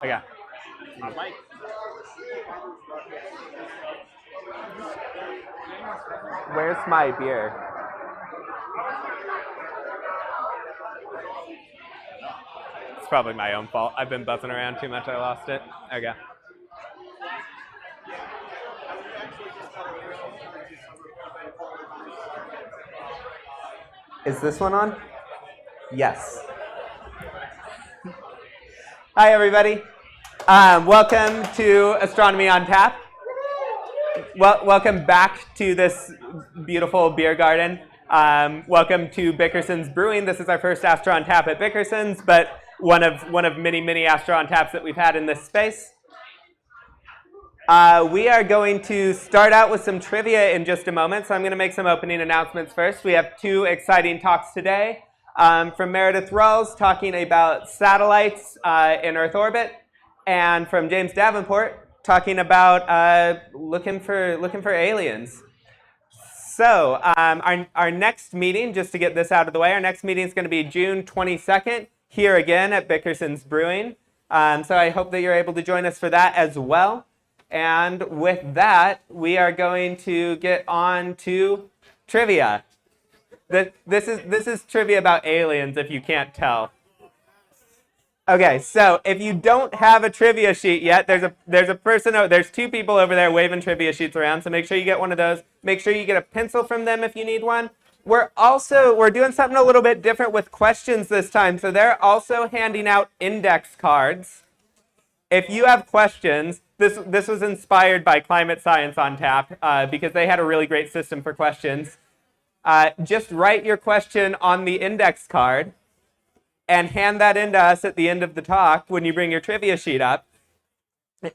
Okay. Mike. Where's my beer? It's probably my own fault. I've been buzzing around too much. I lost it. Okay. Is this one on? Yes. Hi, everybody. Welcome to Astronomy on Tap. Welcome back to this beautiful beer garden. Welcome to Bickersons Brewing. This is our first Astro on Tap at Bickersons, but one of many Astro on Taps that we've had in this space. We are going to start out with some trivia in just a moment, so I'm going to make some opening announcements first. We have two exciting talks today. From Meredith Rawls talking about satellites in Earth orbit, and from James Davenport talking about looking for aliens. So our next meeting, just to get this out of the way, our next meeting is going to be June 22nd, here again at Bickersons Brewing. So I hope that you're able to join us for that as well. And with that, we are going to get on to trivia. This is trivia about aliens, if you can't tell. Okay, so if you don't have a trivia sheet yet, there's two people over there waving trivia sheets around, so make sure you get one of those. Make sure you get a pencil from them if you need one. We're doing something a little bit different with questions this time, so they're also handing out index cards. If you have questions, this was inspired by Climate Science on Tap because they had a really great system for questions. Just write your question on the index card and hand that in to us at the end of the talk when you bring your trivia sheet up.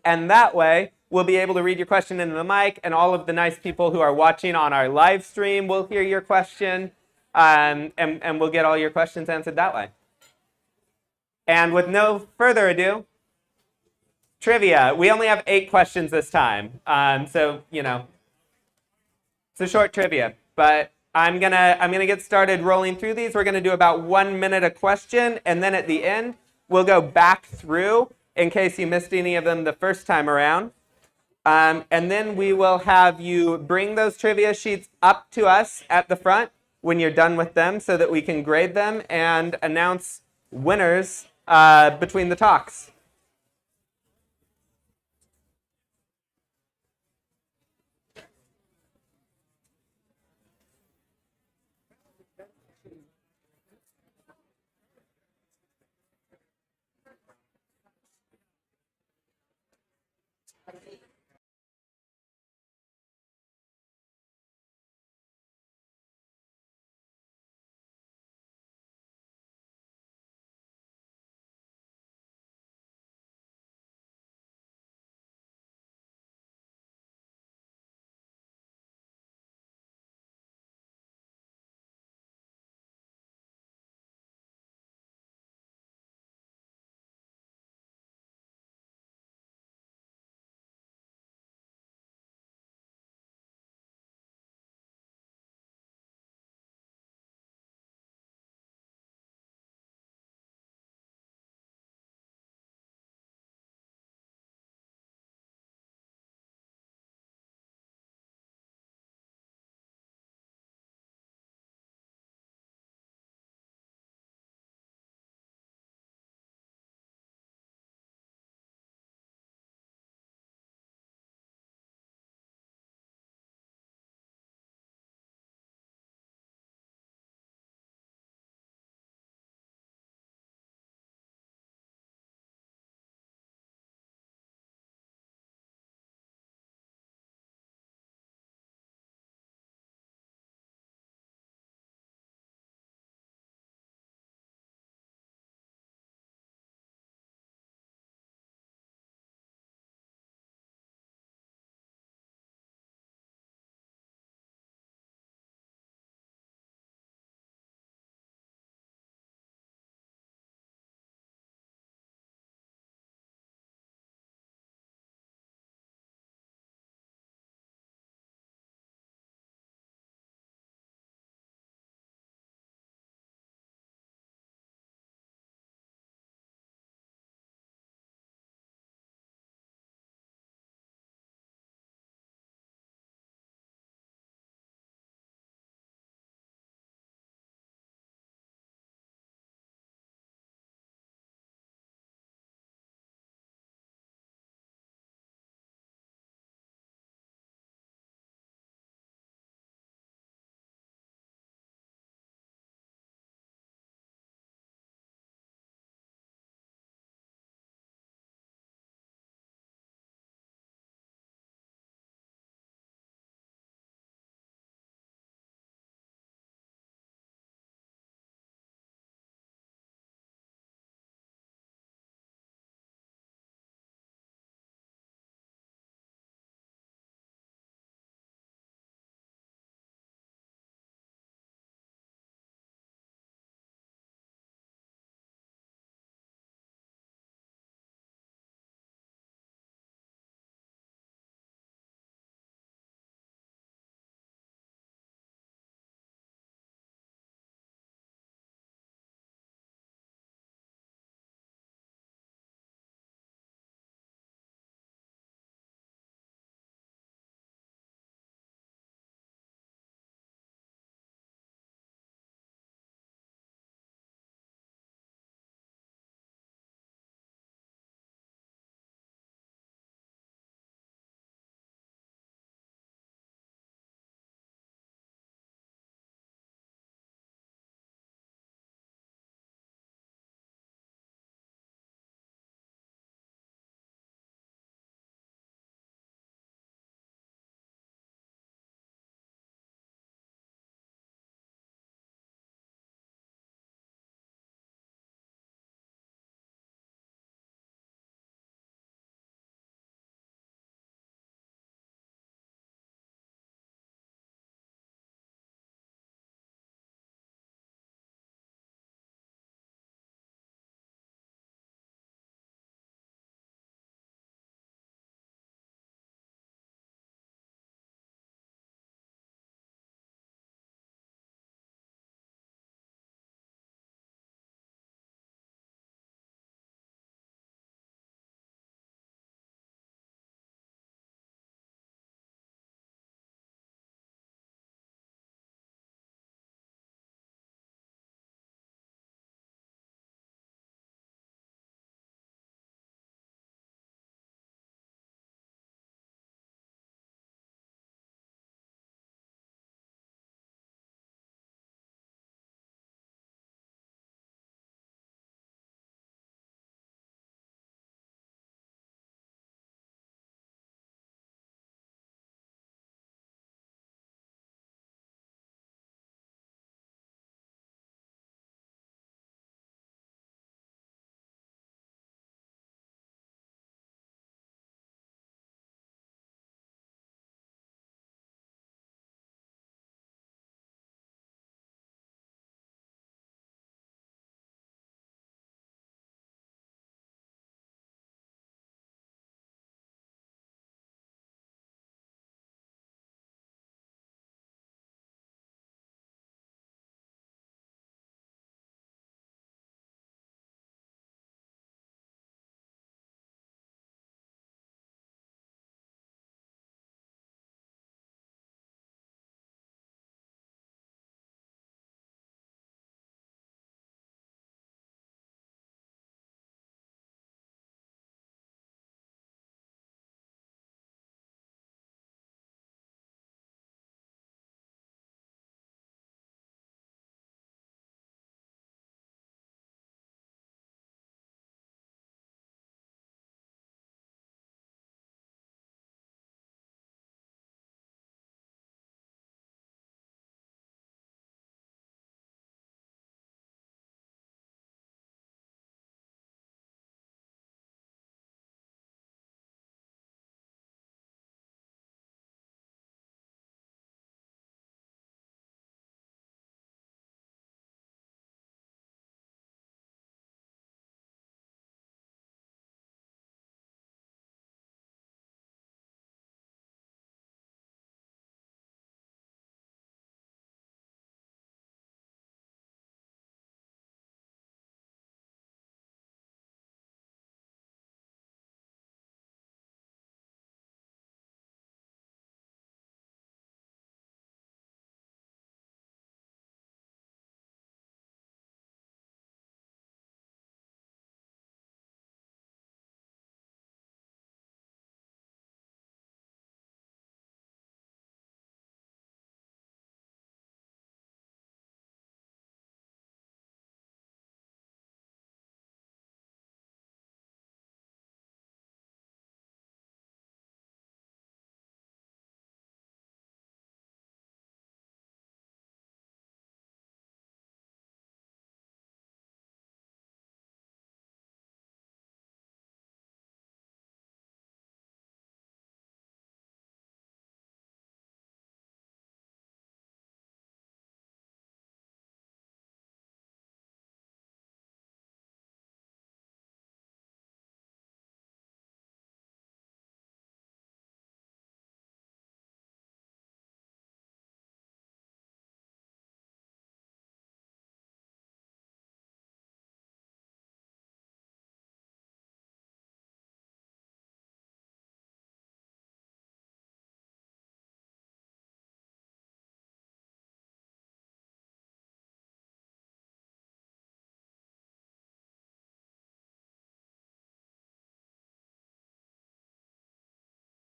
And that way, we'll be able to read your question into the mic, and all of the nice people who are watching on our live stream will hear your question, and we'll get all your questions answered that way. And with no further ado, trivia. We only have 8 questions this time, so you know, it's a short trivia, but I'm gonna get started rolling through these. We're gonna do about 1 minute a question, and then at the end we'll go back through in case you missed any of them the first time around, and then we will have you bring those trivia sheets up to us at the front when you're done with them, so that we can grade them and announce winners between the talks.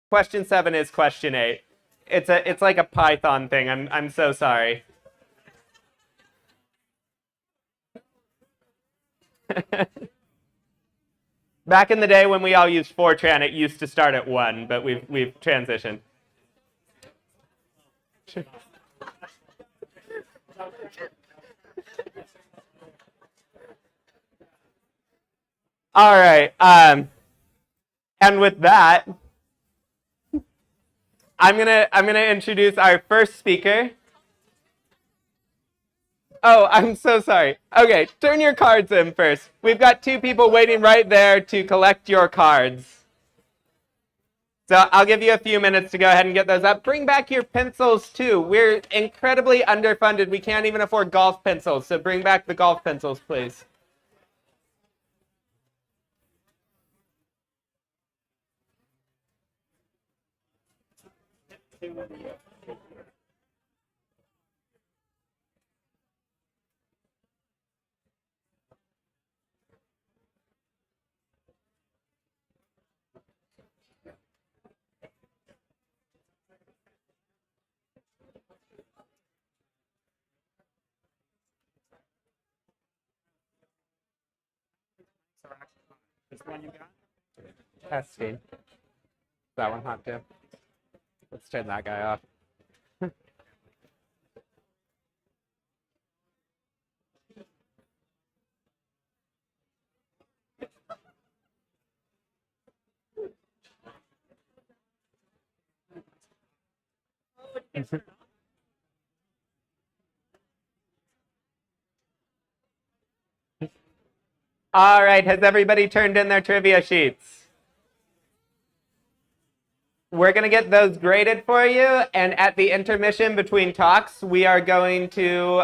Question 7 is question 8. It's like a Python thing. I'm so sorry. Back in the day when we all used Fortran, it used to start at 1, but we've transitioned. All right. And with that, I'm gonna introduce our first speaker. Oh, I'm so sorry. Okay, turn your cards in first. We've got 2 people waiting right there to collect your cards. So I'll give you a few minutes to go ahead and get those up. Bring back your pencils too. We're incredibly underfunded. We can't even afford golf pencils, so bring back the golf pencils, please. This one you got? Testing. Is that one hot too? Let's turn that guy off. All right, has everybody turned in their trivia sheets? We're going to get those graded for you, and at the intermission between talks, we are going to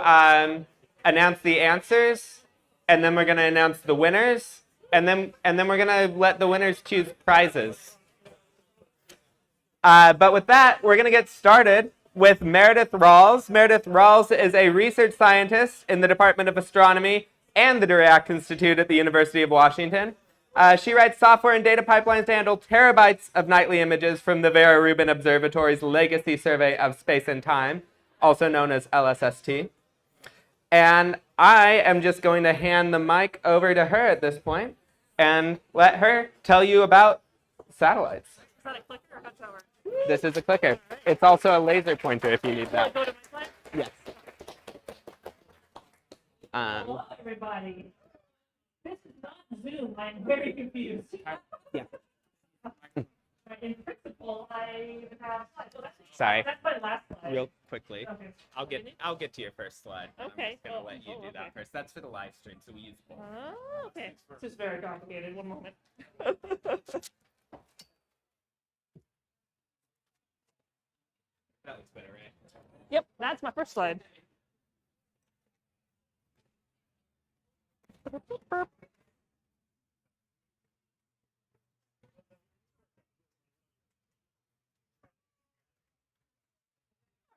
announce the answers, and then we're going to announce the winners, and then we're going to let the winners choose prizes. But with that, we're going to get started with Meredith Rawls. Meredith Rawls is a research scientist in the Department of Astronomy and the DiRAC Institute at the University of Washington. She writes software and data pipelines to handle terabytes of nightly images from the Vera Rubin Observatory's Legacy Survey of Space and Time, also known as LSST. And I am just going to hand the mic over to her at this point and let her tell you about satellites. Is that a clicker or hot tower? This is a clicker. It's also a laser pointer if you need that. Go to my slide? Yes. Hello, everybody. This is not Zoom. I'm very confused. Yeah. In principle, I have slides. So Sorry. That's my last slide. Real quickly. Okay. I'll get to your first slide. Okay. I'm just gonna let you do that first. That's for the live stream, so we use both. Oh, okay. This is very complicated. One moment. That looks better, right? Yep, that's my first slide.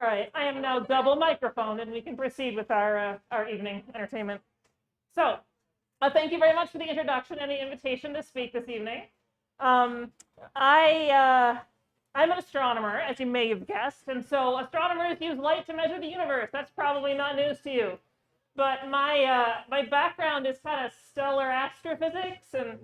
All right, I am now double microphone, and we can proceed with our evening entertainment. So, thank you very much for the introduction and the invitation to speak this evening. I'm an astronomer, as you may have guessed, and so astronomers use light to measure the universe. That's probably not news to you. But my background is kind of stellar astrophysics and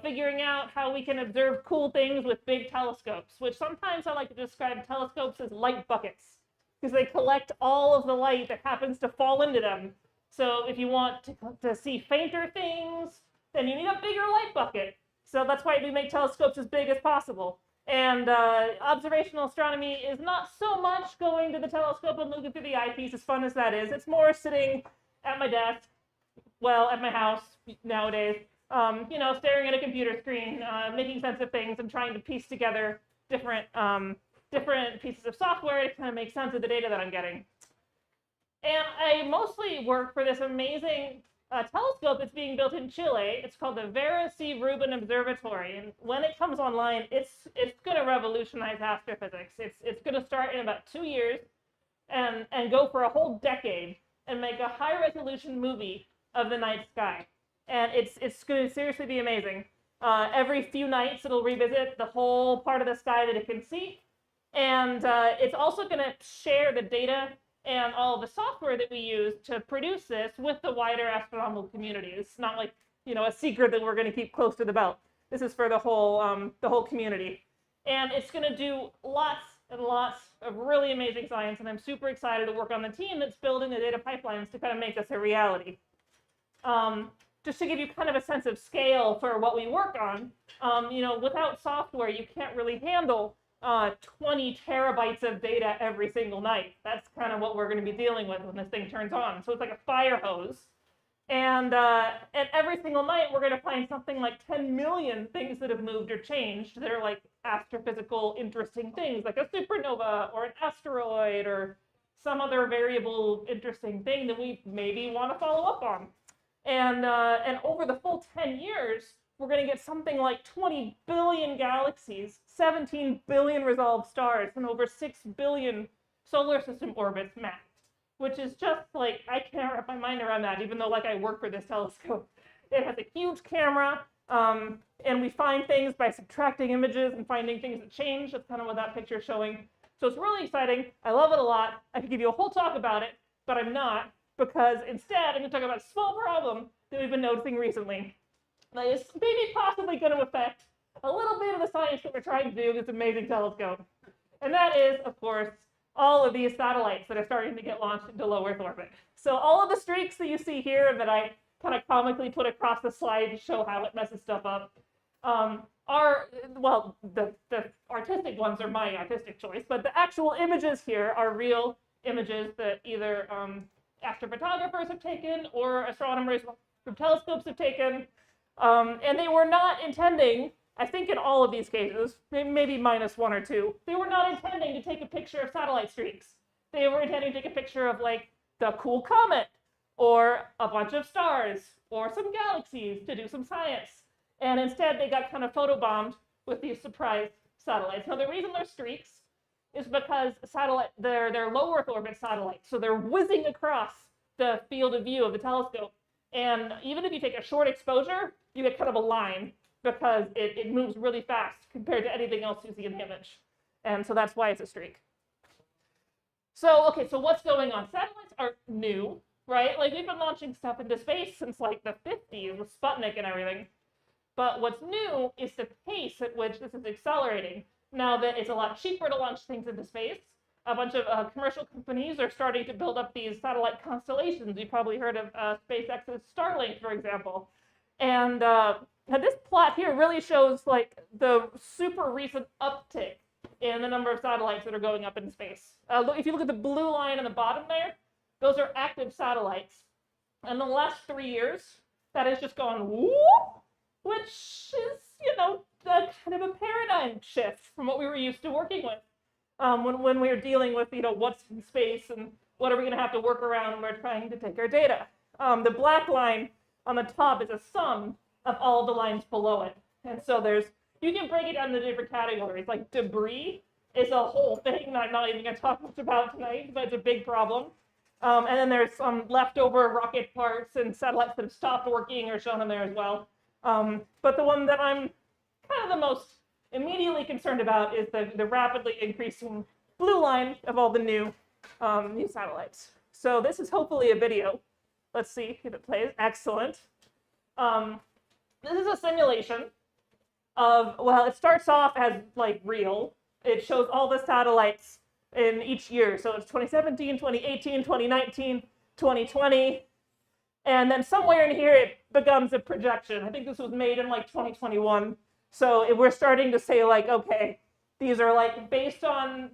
figuring out how we can observe cool things with big telescopes, which sometimes I like to describe telescopes as light buckets, because they collect all of the light that happens to fall into them. So if you want to see fainter things, then you need a bigger light bucket. So that's why we make telescopes as big as possible. And observational astronomy is not so much going to the telescope and looking through the eyepiece, as fun as that is. It's more sitting at my desk, well, at my house nowadays, staring at a computer screen, making sense of things and trying to piece together different pieces of software to kind of make sense of the data that I'm getting. And I mostly work for this amazing telescope that's being built in Chile. It's called the Vera C Rubin Observatory, and when it comes online, it's going to revolutionize astrophysics. It's going to start in about 2 years and go for a whole decade and make a high-resolution movie of the night sky. And it's going to seriously be amazing. Every few nights, it'll revisit the whole part of the sky that it can see. And it's also going to share the data and all the software that we use to produce this with the wider astronomical community. It's not like, a secret that we're going to keep close to the belt. This is for the whole community. And it's going to do lots and lots of really amazing science. And I'm super excited to work on the team that's building the data pipelines to kind of make this a reality. Just to give you kind of a sense of scale for what we work on, without software, you can't really handle 20 terabytes of data every single night. That's kind of what we're going to be dealing with when this thing turns on. So it's like a fire hose. And every single night, we're going to find something like 10 million things that have moved or changed. They're like astrophysical interesting things, like a supernova or an asteroid or some other variable interesting thing that we maybe want to follow up on. And over the full 10 years, we're going to get something like 20 billion galaxies, 17 billion resolved stars, and over 6 billion solar system orbits mapped, which is just like, I can't wrap my mind around that, even though I work for this telescope. It has a huge camera, and we find things by subtracting images and finding things that change. That's kind of what that picture is showing. So it's really exciting. I love it a lot. I could give you a whole talk about it, but I'm not, because instead I'm going to talk about a small problem that we've been noticing recently that is maybe possibly going to affect a little bit of the science that we're trying to do with this amazing telescope. And that is, of course, all of these satellites that are starting to get launched into low Earth orbit. So all of the streaks that you see here that I kind of comically put across the slide to show how it messes stuff up well, the artistic ones are my artistic choice, but the actual images here are real images that either astrophotographers have taken or astronomers from telescopes have taken. And they were not intending, I think in all of these cases, maybe minus one or two, they were not intending to take a picture of satellite streaks. They were intending to take a picture of like the cool comet or a bunch of stars or some galaxies to do some science. And instead they got kind of photobombed with these surprise satellites. Now the reason they're streaks is because they're low Earth orbit satellites. So they're whizzing across the field of view of the telescope. And even if you take a short exposure, you get kind of a line because it moves really fast compared to anything else you see in the image. And so that's why it's a streak. So, okay, so what's going on? Satellites are new, right? Like we've been launching stuff into space since like the 50s with Sputnik and everything. But what's new is the pace at which this is accelerating. Now that it's a lot cheaper to launch things into space, a bunch of commercial companies are starting to build up these satellite constellations. You've probably heard of SpaceX's Starlink, for example. And this plot here really shows like the super recent uptick in the number of satellites that are going up in space. If you look at the blue line on the bottom there, those are active satellites. And the last 3 years, that has just gone whoop, which is, kind of a paradigm shift from what we were used to working with. When we were dealing with, what's in space and what are we going to have to work around when we're trying to take our data. The black line on the top is a sum of all the lines below it. And so you can break it down into different categories. Like debris is a whole thing that I'm not even going to talk much about tonight, but it's a big problem. And then there's some leftover rocket parts and satellites that have stopped working are shown in there as well. But the one that I'm kind of the most immediately concerned about is the rapidly increasing blue line of all the new satellites. So this is hopefully a video. Let's see if it plays. Excellent. This is a simulation of, well, it starts off as like real. It shows all the satellites in each year. So it's 2017, 2018, 2019, 2020. And then somewhere in here, it becomes a projection. I think this was made in like 2021. So we're starting to say like, okay, these are like based on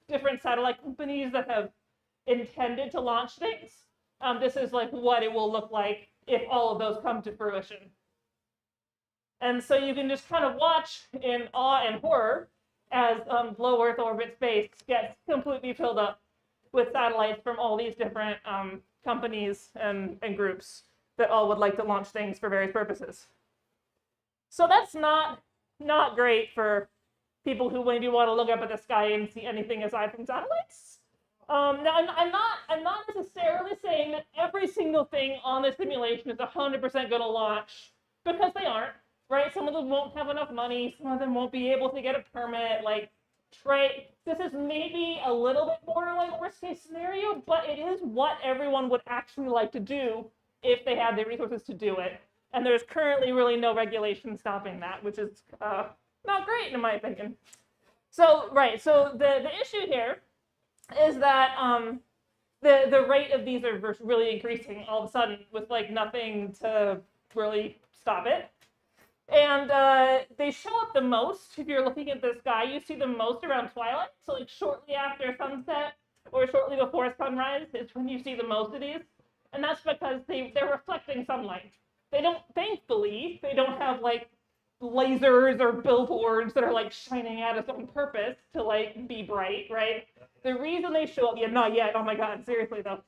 different satellite companies that have intended to launch things. This is like what it will look like if all of those come to fruition. And so you can just kind of watch in awe and horror as low Earth orbit space gets completely filled up with satellites from all these different companies and groups that all would like to launch things for various purposes. So that's not great for people who maybe want to look up at the sky and see anything aside from satellites. Now, I'm not necessarily saying that every single thing on the simulation is 100% going to launch, because they aren't, right? Some of them won't have enough money. Some of them won't be able to get a permit. Like, right? This is maybe a little bit more like worst case scenario, but it is what everyone would actually like to do if they had the resources to do it. And there's currently really no regulation stopping that, which is not great in my opinion. So, right, so the issue here is that the rate of these are really increasing all of a sudden with like nothing to really stop it. And they show up the most, if you're looking at the sky, you see them most around twilight. So like shortly after sunset or shortly before sunrise is when you see the most of these. And that's because they're reflecting sunlight. Thankfully, they don't have like lasers or billboards that are like shining at us on purpose to like be bright, right? The reason they show up, yeah, not yet, oh my God, seriously though.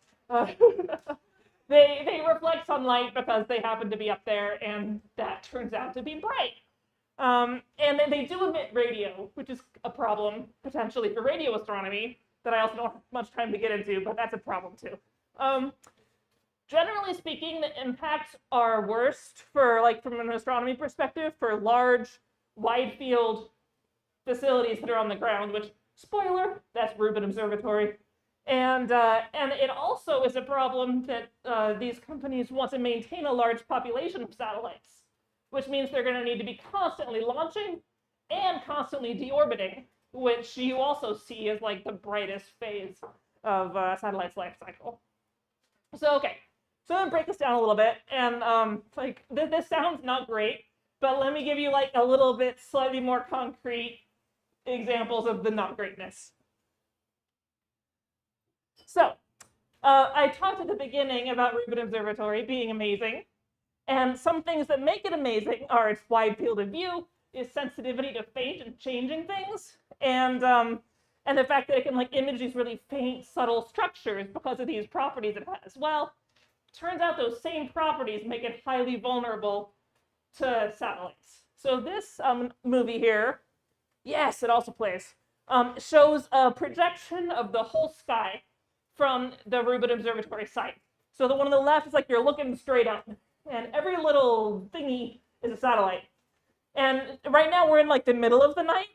They reflect sunlight because they happen to be up there, and that turns out to be bright. And then they do emit radio, which is a problem potentially for radio astronomy that I also don't have much time to get into, but that's a problem too. Generally speaking, the impacts are worst for, like, from an astronomy perspective, for large, wide field facilities that are on the ground, which, spoiler, that's Rubin Observatory. And it also is a problem that these companies want to maintain a large population of satellites, which means they're going to need to be constantly launching and constantly deorbiting, which you also see as like the brightest phase of satellite's life cycle. So, okay, so I'm going to break this down a little bit, and like this sounds not great, but let me give you like a little bit slightly more concrete examples of the not greatness. So, I talked at the beginning about Rubin Observatory being amazing, and some things that make it amazing are its wide field of view, its sensitivity to faint and changing things, and the fact that it can like image these really faint, subtle structures because of these properties it has. Well, turns out those same properties make it highly vulnerable to satellites. So this movie here, yes, it also plays, shows a projection of the whole sky from the Rubin Observatory site. So the one on the left is like you're looking straight up, and every little thingy is a satellite. And right now we're in like the middle of the night,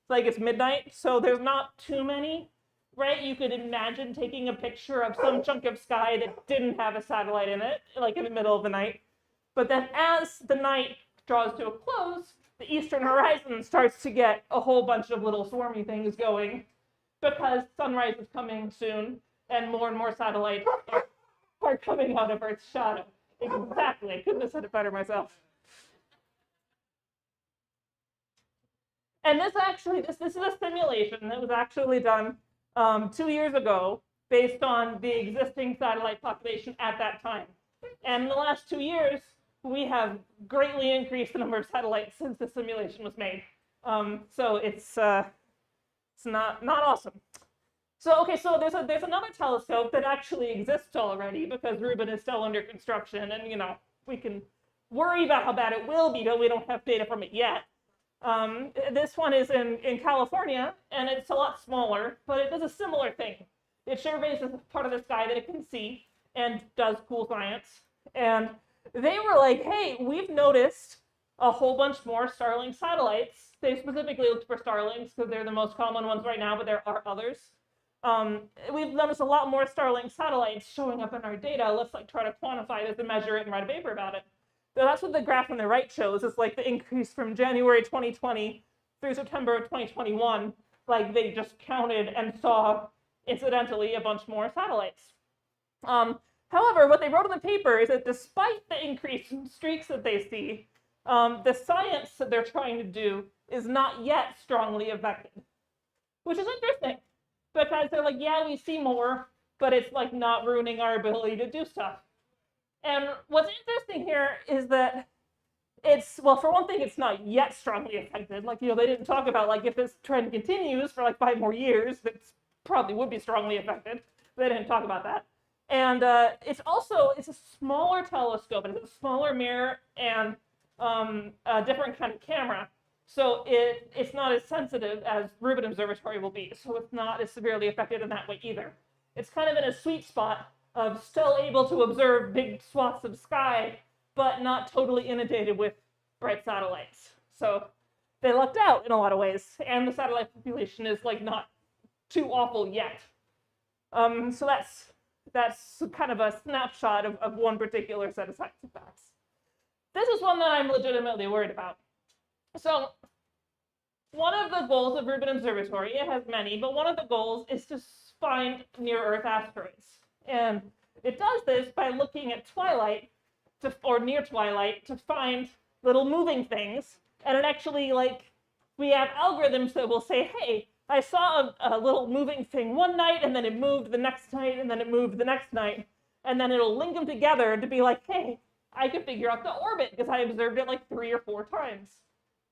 like it's midnight, so there's not too many, right? You could imagine taking a picture of some chunk of sky that didn't have a satellite in it, like in the middle of the night. But then as the night draws to a close, the eastern horizon starts to get a whole bunch of little swarmy things going because sunrise is coming soon, and more satellites are coming out of Earth's shadow. Exactly. I couldn't have said it better myself. And this is a simulation that was actually done 2 years ago based on the existing satellite population at that time. And in the last 2 years, we have greatly increased the number of satellites since the simulation was made. So it's not awesome. So, okay, so there's another telescope that actually exists already because Rubin is still under construction, and, you know, we can worry about how bad it will be, but we don't have data from it yet. This one is in California, and it's a lot smaller, but it does a similar thing. It surveys a part of the sky that it can see and does cool science. And they were like, hey, we've noticed a whole bunch more Starlink satellites. They specifically looked for Starlinks because they're the most common ones right now, but there are others. We've noticed a lot more Starlink satellites showing up in our data. Let's like try to quantify this and measure it and write a paper about it. So that's what the graph on the right shows. It's like the increase from January 2020 through September of 2021. Like they just counted and saw, incidentally, a bunch more satellites. However, what they wrote in the paper is that despite the increase in streaks that they see, the science that they're trying to do is not yet strongly affected, which is interesting. Because they're like, yeah, we see more, but it's like not ruining our ability to do stuff. And what's interesting here is that it's, well, for one thing, it's not yet strongly affected. Like, you know, they didn't talk about like if this trend continues for like 5 more years, that probably would be strongly affected. They didn't talk about that. And it's a smaller telescope, and it's a smaller mirror and a different kind of camera. So it's not as sensitive as Rubin Observatory will be. So it's not as severely affected in that way either. It's kind of in a sweet spot of still able to observe big swaths of sky, but not totally inundated with bright satellites. So they lucked out in a lot of ways, and the satellite population is like not too awful yet. So that's kind of a snapshot of one particular set of science facts. This is one that I'm legitimately worried about. So one of the goals of Rubin Observatory, it has many, but one of the goals is to find near-Earth asteroids. And it does this by looking at twilight, or near twilight, to find little moving things. And it actually, like, we have algorithms that will say, hey, I saw a little moving thing one night, and then it moved the next night, and then it moved the next night. And then it'll link them together to be like, hey, I could figure out the orbit because I observed it like 3 or 4 times.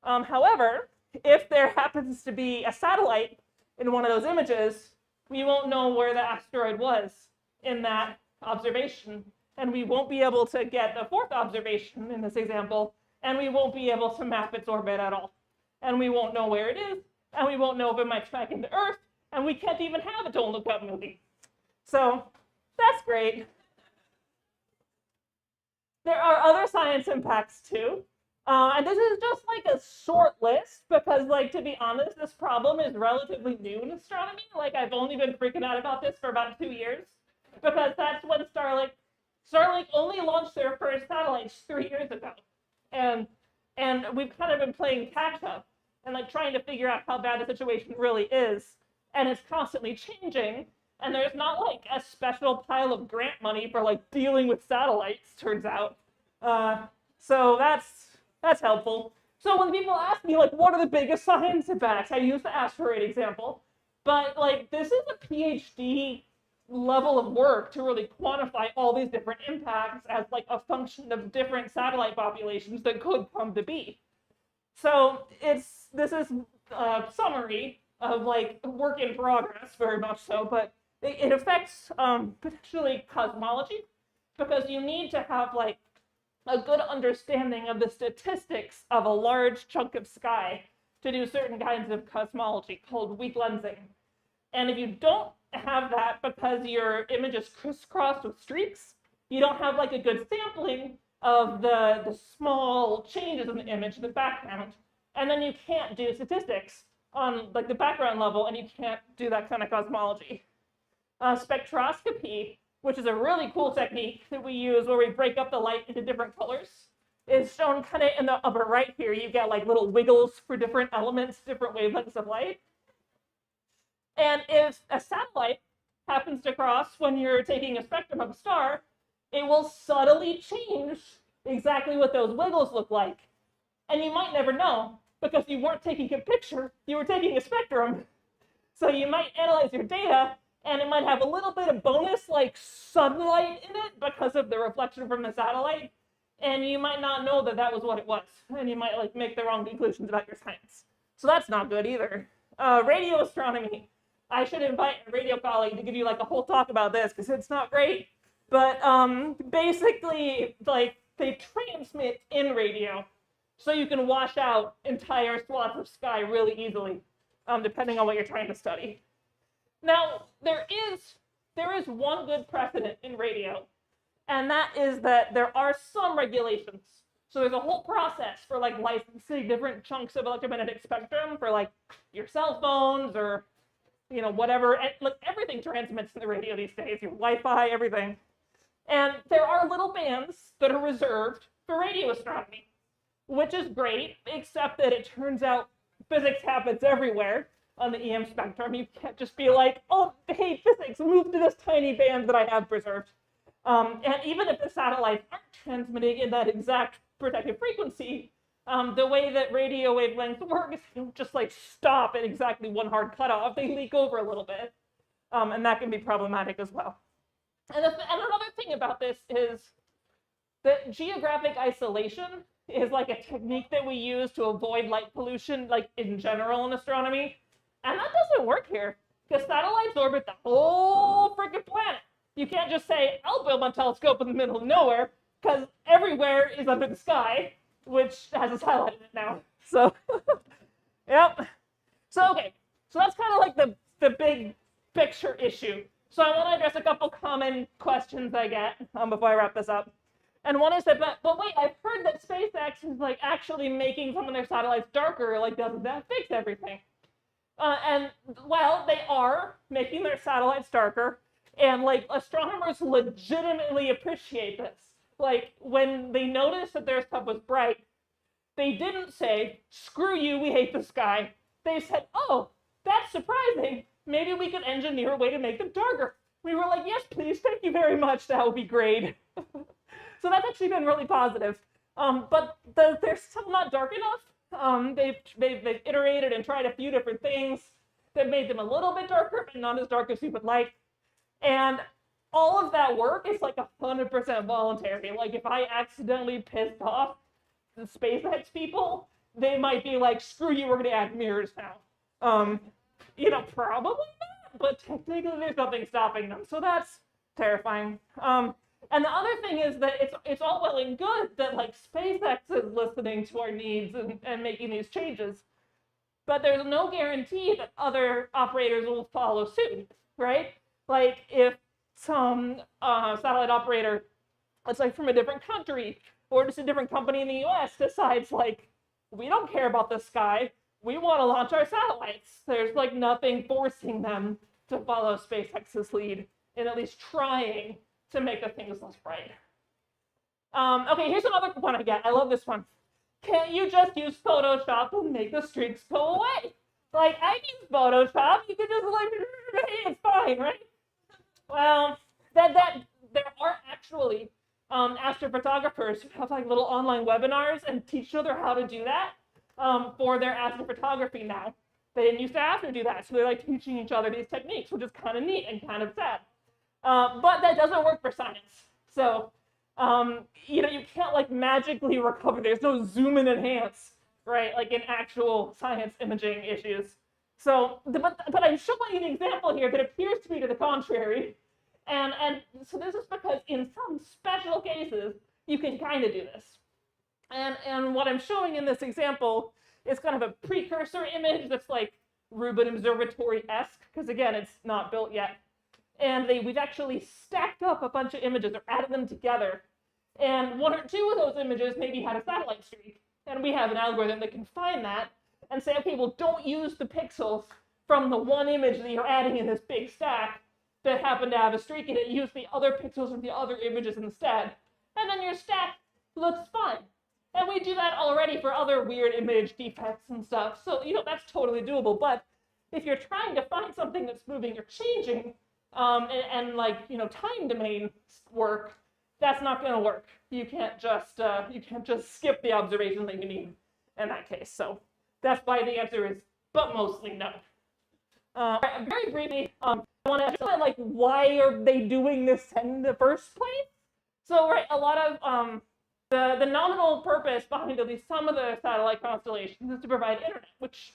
However, if there happens to be a satellite in one of those images, we won't know where the asteroid was in that observation. And we won't be able to get the 4th observation in this example, and we won't be able to map its orbit at all. And we won't know where it is, and we won't know if it might smack into Earth, and we can't even have a Don't Look Up movie. So that's great. There are other science impacts too. And this is just like a short list because, like, to be honest, this problem is relatively new in astronomy. Like, I've only been freaking out about this for about 2 years because that's when Starlink only launched their first satellites 3 years ago. And we've kind of been playing catch up and like trying to figure out how bad the situation really is. And it's constantly changing. And there's not like a special pile of grant money for like dealing with satellites, turns out. So that's helpful. So when people ask me like, what are the biggest science impacts? I use the asteroid example, but like this is a PhD level of work to really quantify all these different impacts as like a function of different satellite populations that could come to be. So this is a summary of like work in progress, very much so, but it affects potentially cosmology because you need to have like a good understanding of the statistics of a large chunk of sky to do certain kinds of cosmology called weak lensing. And if you don't have that because your image is crisscrossed with streaks, you don't have like a good sampling of the small changes in the image in the background. And then you can't do statistics on like the background level, and you can't do that kind of cosmology. Spectroscopy, which is a really cool technique that we use where we break up the light into different colors, is shown kind of in the upper right here. You get like little wiggles for different elements, different wavelengths of light. And if a satellite happens to cross when you're taking a spectrum of a star, it will subtly change exactly what those wiggles look like. And you might never know because you weren't taking a picture, you were taking a spectrum. So you might analyze your data and it might have a little bit of bonus like sunlight in it because of the reflection from the satellite. And you might not know that that was what it was. And you might like make the wrong conclusions about your science. So that's not good either. Radio astronomy. I should invite a radio colleague to give you like a whole talk about this because it's not great. But basically, like they transmit in radio, so you can wash out entire swaths of sky really easily, depending on what you're trying to study. Now, there is one good precedent in radio, and that is that there are some regulations. So there's a whole process for like licensing different chunks of electromagnetic spectrum for like your cell phones or whatever. And like everything transmits in the radio these days, your Wi-Fi, everything. And there are little bands that are reserved for radio astronomy, which is great, except that it turns out physics happens everywhere on the EM spectrum. You can't just be like, oh, hey, physics, move to this tiny band that I have preserved. And even if the satellites aren't transmitting in that exact protected frequency, the way that radio wavelengths work is they don't just like stop at exactly one hard cutoff. They leak over a little bit, and that can be problematic as well. And another thing about this is that geographic isolation is like a technique that we use to avoid light pollution, like in general in astronomy. And that doesn't work here because satellites orbit the whole freaking planet. You can't just say, I'll build my telescope in the middle of nowhere because everywhere is under the sky, which has a satellite in it now. So, yep. So, okay. So that's kind of like the big picture issue. So I want to address a couple common questions I get before I wrap this up. And one is that, but wait, I've heard that SpaceX is like actually making some of their satellites darker. Like, doesn't that fix everything? And well, they are making their satellites darker, and like astronomers legitimately appreciate this. Like when they noticed that their stuff was bright, they didn't say, "Screw you, we hate the sky." They said, "Oh, that's surprising. Maybe we could engineer a way to make them darker." We were like, "Yes, please, thank you very much. That would be great." So that's actually been really positive. But they're still not dark enough. They've iterated and tried a few different things that made them a little bit darker, but not as dark as we would like. And all of that work is like 100% voluntary. Like if I accidentally pissed off the SpaceX people, they might be like, "Screw you, we're going to add mirrors now." Probably not, but technically there's nothing stopping them. So that's terrifying. And the other thing is that it's all well and good that like SpaceX is listening to our needs and making these changes, but there's no guarantee that other operators will follow suit, right? Like if some satellite operator, it's like from a different country or just a different company in the US decides like, we don't care about the sky, we want to launch our satellites. There's like nothing forcing them to follow SpaceX's lead in at least trying to make the things less bright. Okay, here's another one I get. I love this one. Can't you just use Photoshop and make the streaks go away? Like, I use Photoshop. You can just like, hey, it's fine, right? Well, there are actually astrophotographers who have like little online webinars and teach each other how to do that for their astrophotography now. They didn't used to have to do that, so they're like teaching each other these techniques, which is kind of neat and kind of sad. But that doesn't work for science. So, you can't like magically recover. There's no zoom and enhance, right? Like in actual science imaging issues. So, but I'm showing an example here that appears to be to the contrary. And so this is because in some special cases, you can kind of do this. And what I'm showing in this example is kind of a precursor image that's like Rubin Observatory-esque, because again, it's not built yet. And we've actually stacked up a bunch of images or added them together. And one or two of those images maybe had a satellite streak. And we have an algorithm that can find that and say, okay, well, don't use the pixels from the one image that you're adding in this big stack that happen to have a streak in it. Use the other pixels from the other images instead. And then your stack looks fine. And we do that already for other weird image defects and stuff. So, that's totally doable. But if you're trying to find something that's moving or changing, and time domain work, that's not going to work. You can't just skip the observation that you need in that case. So that's why the answer is, but mostly no. Very briefly, I want to explain like why are they doing this in the first place? So a lot of the nominal purpose behind at least some of the satellite constellations is to provide internet, which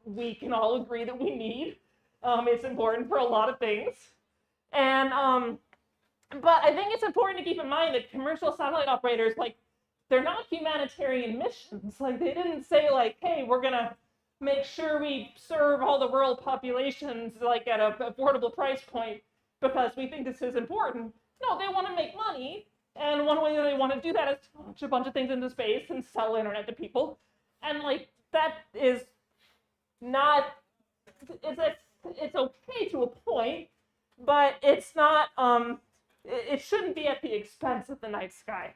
we can all agree that we need. It's important for a lot of things. And but I think it's important to keep in mind that commercial satellite operators, like, they're not humanitarian missions. Like, they didn't say like, hey, we're gonna make sure we serve all the rural populations like at an affordable price point because we think this is important. No, they want to make money, and one way that they want to do that is to launch a bunch of things into space and sell internet to people. And like that is not, it's okay to a point, but it's not, it shouldn't be at the expense of the night sky.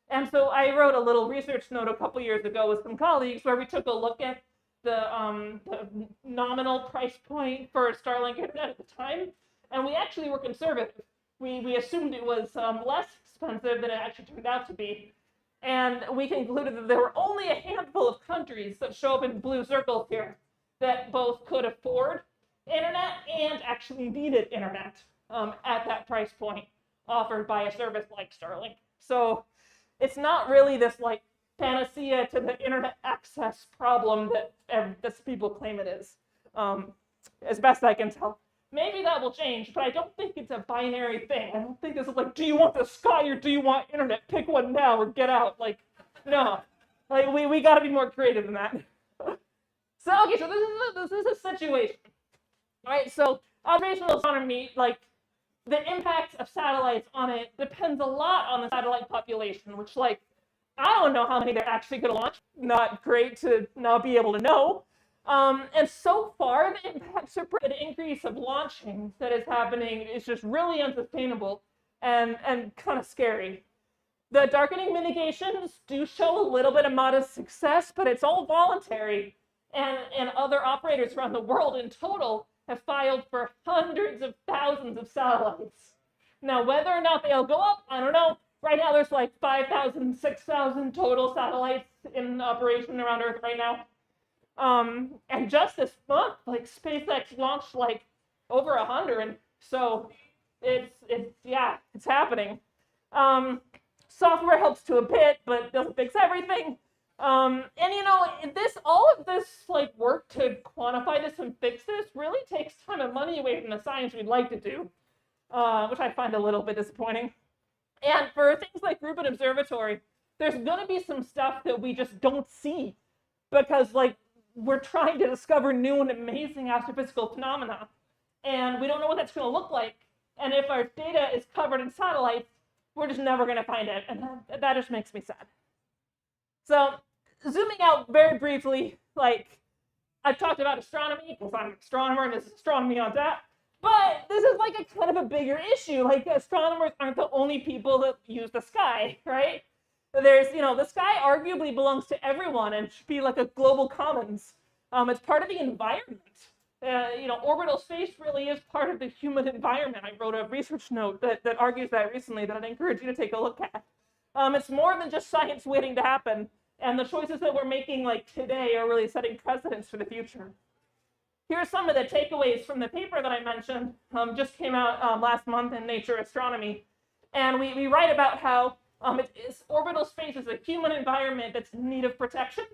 And so I wrote a little research note a couple years ago with some colleagues where we took a look at the nominal price point for Starlink internet at the time, and we actually were conservative. We assumed it was less expensive than it actually turned out to be. And we concluded that there were only a handful of countries that show up in blue circles here that both could afford internet and actually needed internet at that price point offered by a service like Starlink. So it's not really this like panacea to the internet access problem that people claim it is, as best I can tell. Maybe that will change, but I don't think it's a binary thing. I don't think this is like, do you want the sky or do you want internet? Pick one now or get out. Like, no. Like, we got to be more creative than that. So, okay, so this is a situation. All right, so observational astronomy, like, the impact of satellites on it depends a lot on the satellite population, which, like, I don't know how many they're actually going to launch. Not great to not be able to know. And so far, the impacts are the increase of launching that is happening is just really unsustainable and kind of scary. The darkening mitigations do show a little bit of modest success, but it's all voluntary. And other operators around the world in total have filed for hundreds of thousands of satellites. Now, whether or not they'll go up, I don't know. Right now, there's like 5,000, 6,000 total satellites in operation around Earth right now. And just this month, like, SpaceX launched like over 100. So it's happening. Software helps to a bit, but doesn't fix everything. And you know, all of this like work to quantify this and fix this really takes time and money away from the science we'd like to do, which I find a little bit disappointing. And for things like Rubin Observatory, there's going to be some stuff that we just don't see because, like, we're trying to discover new and amazing astrophysical phenomena, and we don't know what that's going to look like. And if our data is covered in satellites, we're just never going to find it, and that just makes me sad. So, zooming out very briefly, like, I've talked about astronomy because I'm an astronomer and this is astronomy on tap. But this is like a kind of a bigger issue. Like, astronomers aren't the only people that use the sky, right? There's, you know, the sky arguably belongs to everyone and should be like a global commons. It's part of the environment. You know, orbital space really is part of the human environment. I wrote a research note that argues that recently that I'd encourage you to take a look at. It's more than just science waiting to happen. And the choices that we're making like today are really setting precedents for the future. Here are some of the takeaways from the paper that I mentioned. Just came out last month in Nature Astronomy. And we write about how orbital space is a human environment that's in need of protection.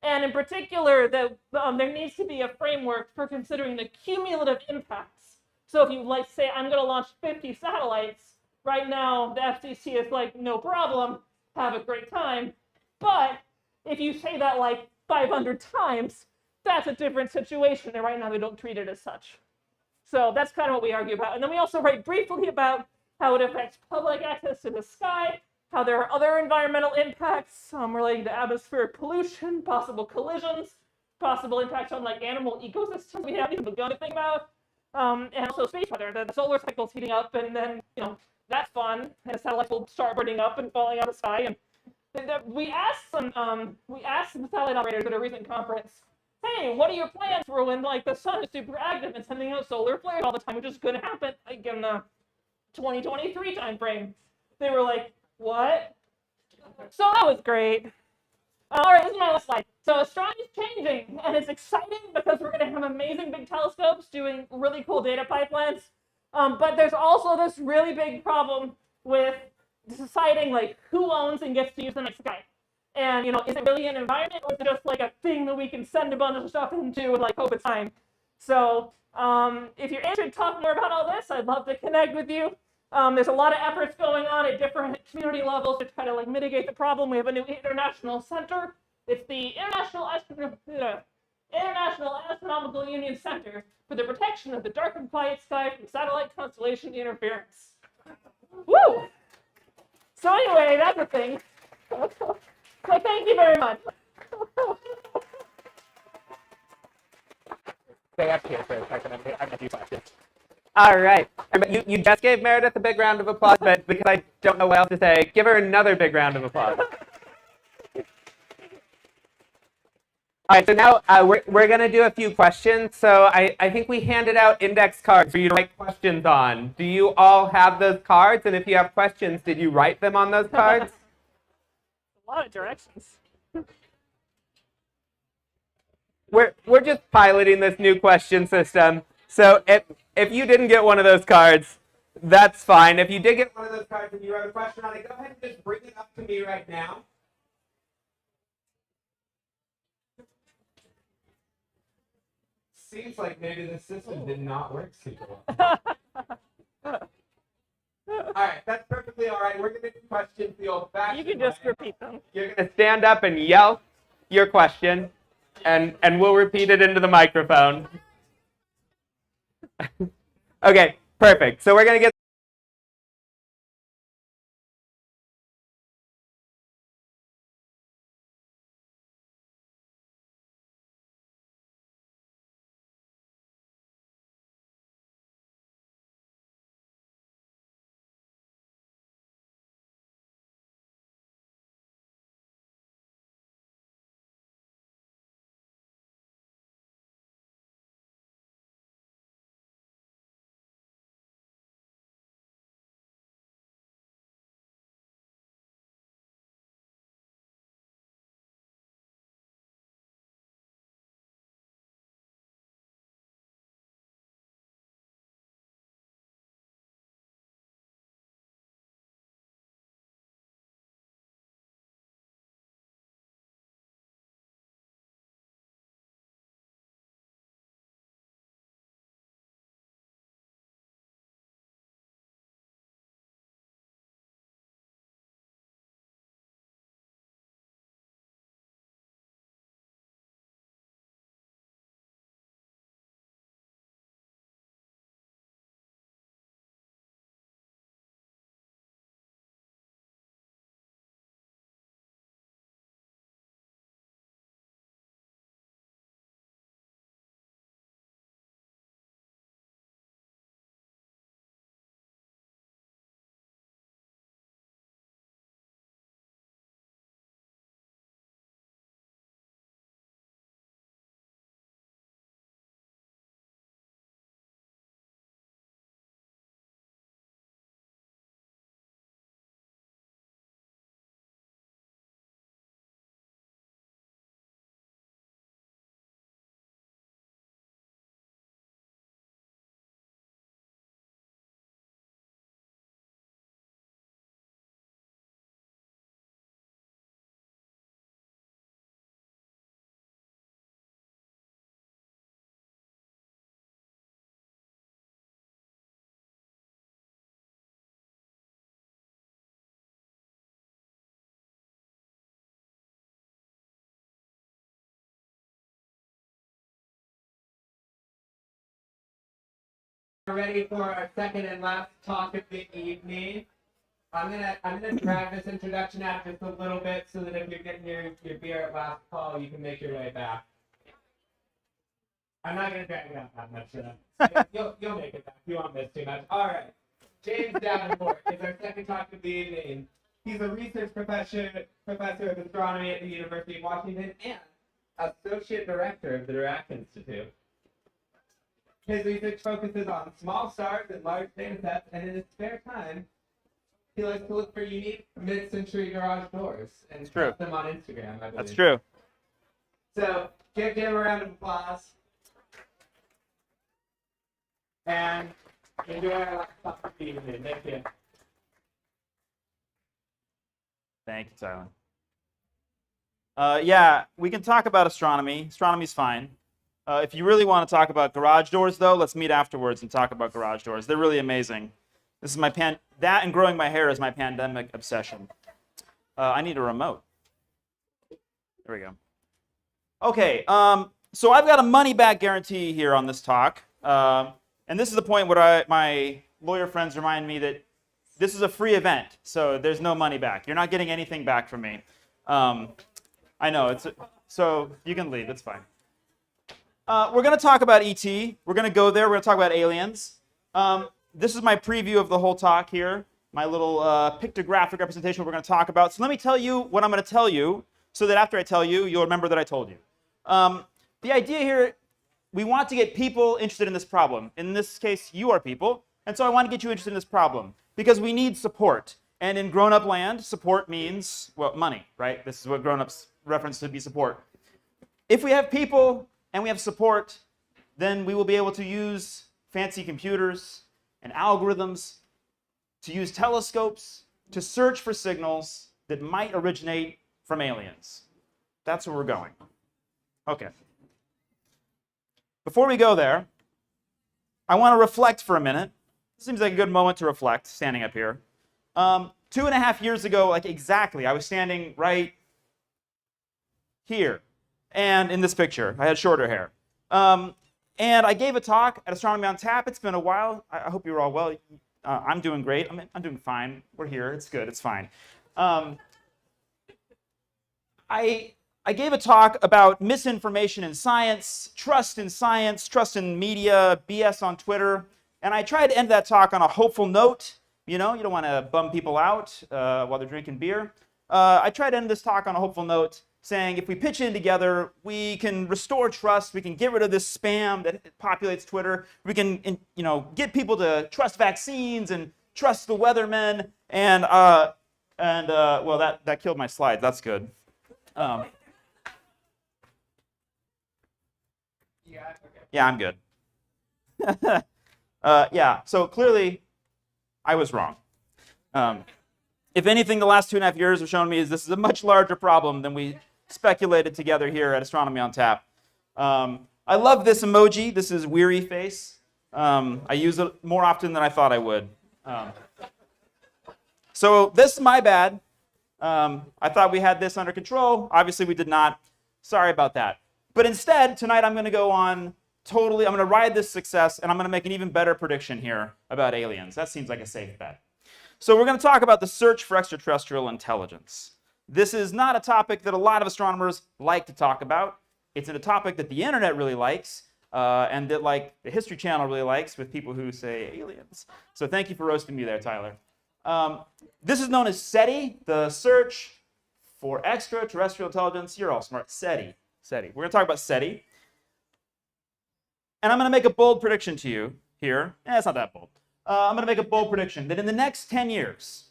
And in particular, there needs to be a framework for considering the cumulative impacts. So if you like say, I'm going to launch 50 satellites, right now the FCC is like, no problem, have a great time. But if you say that like 500 times, that's a different situation, and right now they don't treat it as such. So that's kind of what we argue about. And then we also write briefly about how it affects public access to the sky, how there are other environmental impacts relating to atmospheric pollution, possible collisions, possible impacts on like animal ecosystems we haven't even begun to think about, and also space weather. The solar cycle's heating up, and then, you know, that's fun, and the satellites will start burning up and falling out of the sky. And we asked some satellite operators at a recent conference, hey, what are your plans for when like the sun is super active and sending out solar flares all the time, which is going to happen like in the 2023 timeframe? They were like, what? So that was great. All right, this is my last slide. So astronomy is changing, and it's exciting because we're going to have amazing big telescopes doing really cool data pipelines. But there's also this really big problem with deciding like who owns and gets to use the night sky. And, you know, is it really an environment, or is it just like a thing that we can send a bunch of stuff into and like hope it's fine? So if you're interested to talk more about all this, I'd love to connect with you. There's a lot of efforts going on at different community levels to try to like mitigate the problem. We have a new international center. It's the International Astronomical Union Centre for the protection of the dark and quiet sky from satellite constellation interference. Woo! So anyway, that's a thing. So thank you very much. Stay up here for a second. I'm going to do questions. All right. You just gave Meredith a big round of applause, but because I don't know what else to say, give her another big round of applause. All right, so now we're going to do a few questions. So I think we handed out index cards for you to write questions on. Do you all have those cards? And if you have questions, did you write them on those cards? A lot of directions. We're just piloting this new question system. So if you didn't get one of those cards, that's fine. If you did get one of those cards and you have a question on it, go ahead and just bring it up to me right now. Seems like maybe the system did not work super well. All right, that's perfectly all right. We're going to do questions the old-fashioned way. You can just repeat them. You're going to stand up and yell your question, and we'll repeat it into the microphone. Okay, perfect. So we're going to get Ready for our second and last talk of the evening. I'm gonna drag this introduction out just a little bit so that if you're getting your beer at last call, you can make your way back. I'm not gonna drag it out that much. You'll make it back. You won't miss too much. All right. James Davenport is our second talk of the evening. He's a research professor of astronomy at the University of Washington and associate director of the DiRAC Institute. His research focuses on small stars and large data sets, and in his spare time, he likes to look for unique mid-century garage doors and post them on Instagram, I believe. That's true. So, give him a round of applause. And enjoy our last talk of the evening. Thank you. Thank you, Tyler. Yeah, we can talk about astronomy. Astronomy's fine. If you really want to talk about garage doors, though, let's meet afterwards and talk about garage doors. They're really amazing. This is that and growing my hair is my pandemic obsession. I need a remote. There we go. Okay, so I've got a money-back guarantee here on this talk. And this is the point where my lawyer friends remind me that this is a free event, so there's no money back. You're not getting anything back from me. I know, so you can leave, it's fine. We're going to talk about ET. We're going to go there. We're going to talk about aliens. This is my preview of the whole talk here, my little pictographic representation of what we're going to talk about. So let me tell you what I'm going to tell you so that after I tell you, you'll remember that I told you. The idea here, we want to get people interested in this problem. In this case, you are people. And so I want to get you interested in this problem because we need support. And in grown-up land, support means, well, money, right? This is what grown-ups reference to be support. If we have people and we have support, then we will be able to use fancy computers and algorithms, to use telescopes, to search for signals that might originate from aliens. That's where we're going. Okay. Before we go there, I want to reflect for a minute. Seems like a good moment to reflect, standing up here. 2.5 years ago, like exactly, I was standing right here. And in this picture, I had shorter hair. And I gave a talk at Astronomy on Tap. It's been a while. I hope you're all well. I'm doing great. I'm doing fine. We're here. It's good. It's fine. I gave a talk about misinformation in science, trust in media, BS on Twitter. And I tried to end that talk on a hopeful note. You know, you don't want to bum people out while they're drinking beer. I tried to end this talk on a hopeful note, saying if we pitch in together, we can restore trust, we can get rid of this spam that populates Twitter, we can get people to trust vaccines and trust the weathermen, and well, that killed my slides, that's good. Yeah, I'm good. Yeah, so clearly I was wrong. If anything, the last 2.5 years have shown me is this is a much larger problem than we speculated together here at Astronomy on Tap. I love this emoji. This is weary face. I use it more often than I thought I would. So this is my bad. I thought we had this under control. Obviously, we did not. Sorry about that. But instead, tonight I'm going to go on I'm going to ride this success, and I'm going to make an even better prediction here about aliens. That seems like a safe bet. So we're going to talk about the search for extraterrestrial intelligence. This is not a topic that a lot of astronomers like to talk about. It's a topic that the internet really likes, and that the History Channel really likes with people who say aliens. So thank you for roasting me there, Tyler. This is known as SETI, the search for extraterrestrial intelligence. You're all smart. SETI. We're going to talk about SETI. And I'm going to make a bold prediction to you here. It's not that bold. I'm going to make a bold prediction that in the next 10 years,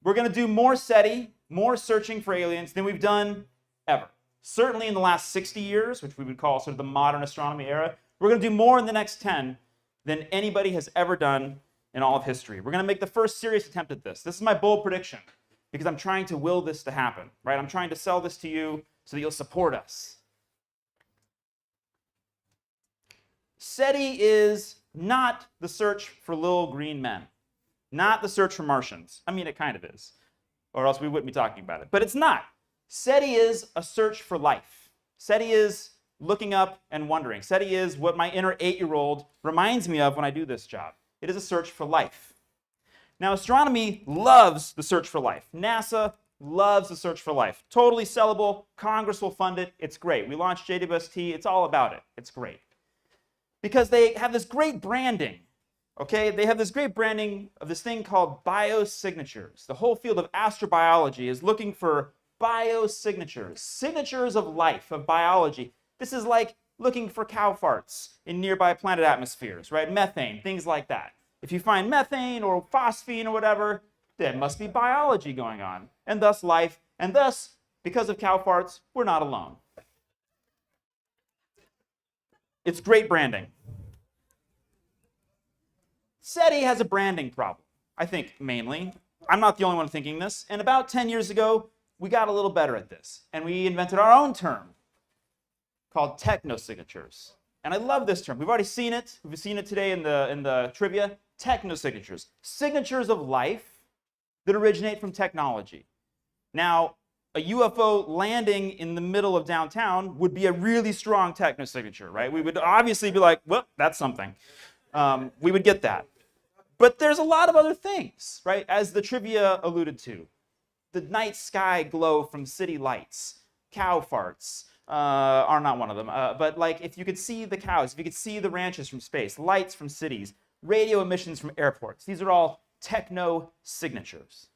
we're going to do more SETI, more searching for aliens than we've done ever. Certainly in the last 60 years, which we would call sort of the modern astronomy era, we're going to do more in the next 10 than anybody has ever done in all of history. We're going to make the first serious attempt at this. This is my bold prediction because I'm trying to will this to happen, right? I'm trying to sell this to you so that you'll support us. SETI is not the search for little green men, not the search for Martians. I mean, it kind of is, or else we wouldn't be talking about it. But it's not. SETI is a search for life. SETI is looking up and wondering. SETI is what my inner 8-year-old reminds me of when I do this job. It is a search for life. Now, astronomy loves the search for life. NASA loves the search for life. Totally sellable. Congress will fund it. It's great. We launched JWST. It's all about it. It's great. Because they have this great branding. Okay, they have this great branding of this thing called biosignatures. The whole field of astrobiology is looking for biosignatures, signatures of life, of biology. This is like looking for cow farts in nearby planet atmospheres, right? Methane, things like that. If you find methane or phosphine or whatever, there must be biology going on, and thus life, and thus, because of cow farts, we're not alone. It's great branding. SETI has a branding problem, I think, mainly. I'm not the only one thinking this. And about 10 years ago, we got a little better at this. And we invented our own term called technosignatures. And I love this term. We've already seen it. We've seen it today in the trivia. Technosignatures. Signatures of life that originate from technology. Now, a UFO landing in the middle of downtown would be a really strong technosignature, right? We would obviously be like, well, that's something. We would get that. But there's a lot of other things, right? As the trivia alluded to. The night sky glow from city lights. Cow farts are not one of them. But like if you could see the cows, if you could see the ranches from space, lights from cities, radio emissions from airports. These are all technosignatures.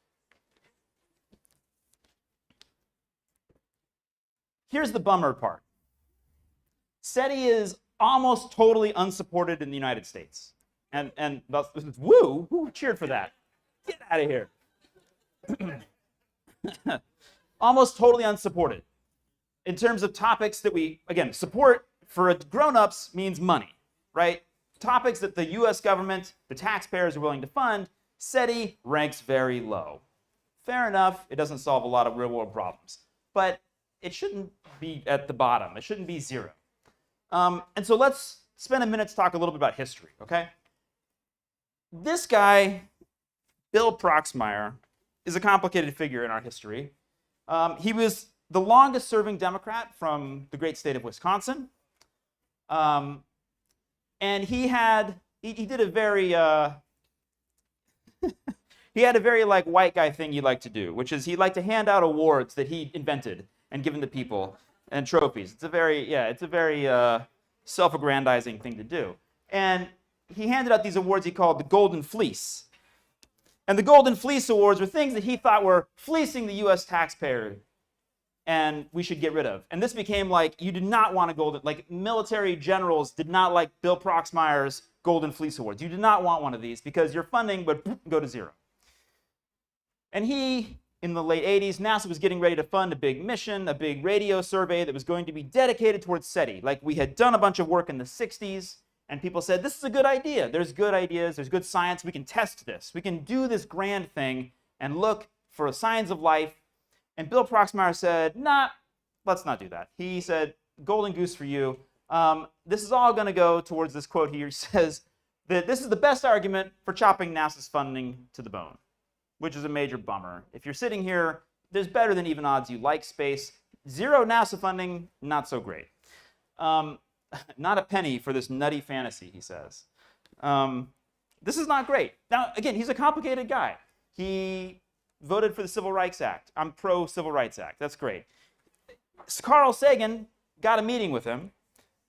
Here's the bummer part. SETI is almost totally unsupported in the United States. And woo, who cheered for that? Get out of here. Almost totally unsupported. In terms of topics that we, again, support for grown-ups means money, right? Topics that the US government, the taxpayers are willing to fund, SETI ranks very low. Fair enough, it doesn't solve a lot of real-world problems. But it shouldn't be at the bottom. It shouldn't be 0. And so let's spend a minute to talk a little bit about history, okay? This guy, Bill Proxmire, is a complicated figure in our history. He was the longest serving Democrat from the great state of Wisconsin. And he did a very, he had a very like white guy thing he liked to do, which is he liked to hand out awards that he invented and given to people and trophies. It's a very self-aggrandizing thing to do. And he handed out these awards he called the Golden Fleece. And the Golden Fleece awards were things that he thought were fleecing the US taxpayer and we should get rid of. And this became like, you did not want a golden, like military generals did not like Bill Proxmire's Golden Fleece awards. You did not want one of these because your funding would go to 0. And he, in the late 80s, NASA was getting ready to fund a big mission, a big radio survey that was going to be dedicated towards SETI. Like we had done a bunch of work in the 60s, and people said, this is a good idea. There's good ideas, there's good science, we can test this. We can do this grand thing and look for signs of life. And Bill Proxmire said, nah, let's not do that. He said, golden goose for you. This is all going to go towards this quote here. He says that this is the best argument for chopping NASA's funding to the bone, which is a major bummer. If you're sitting here, there's better than even odds you like space. 0 NASA funding, not so great. Not a penny for this nutty fantasy, he says. This is not great. Now, again, he's a complicated guy. He voted for the Civil Rights Act. I'm pro-Civil Rights Act. That's great. Carl Sagan got a meeting with him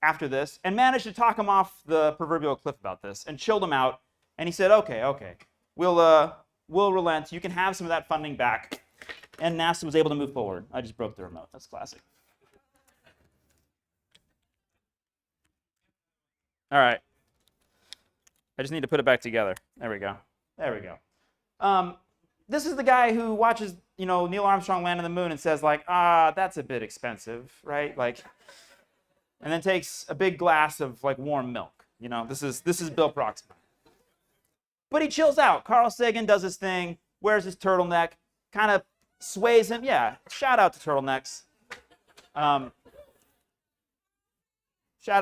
after this and managed to talk him off the proverbial cliff about this and chilled him out. And he said, okay, we'll relent. You can have some of that funding back. And NASA was able to move forward. I just broke the remote. That's classic. All right. I just need to put it back together. There we go. This is the guy who watches, Neil Armstrong land on the moon and says like, that's a bit expensive, right? Like, and then takes a big glass of like warm milk. This is Bill Proxmire. But he chills out. Carl Sagan does his thing, wears his turtleneck, kind of sways him. Yeah, shout out to turtlenecks. Shout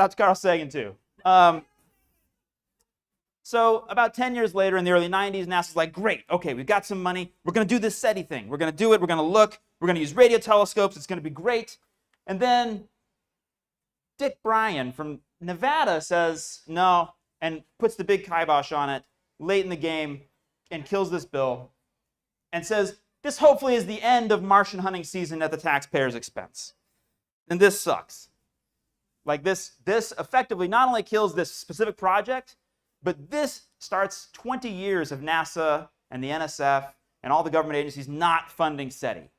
out to Carl Sagan too. So about 10 years later, in the early 90s, NASA's like, great, okay, we've got some money. We're going to do this SETI thing. We're going to do it. We're going to look. We're going to use radio telescopes. It's going to be great. And then Dick Bryan from Nevada says no and puts the big kibosh on it late in the game and kills this bill and says, this hopefully is the end of Martian hunting season at the taxpayer's expense. And this sucks. Like this effectively not only kills this specific project, but this starts 20 years of NASA and the NSF and all the government agencies not funding SETI.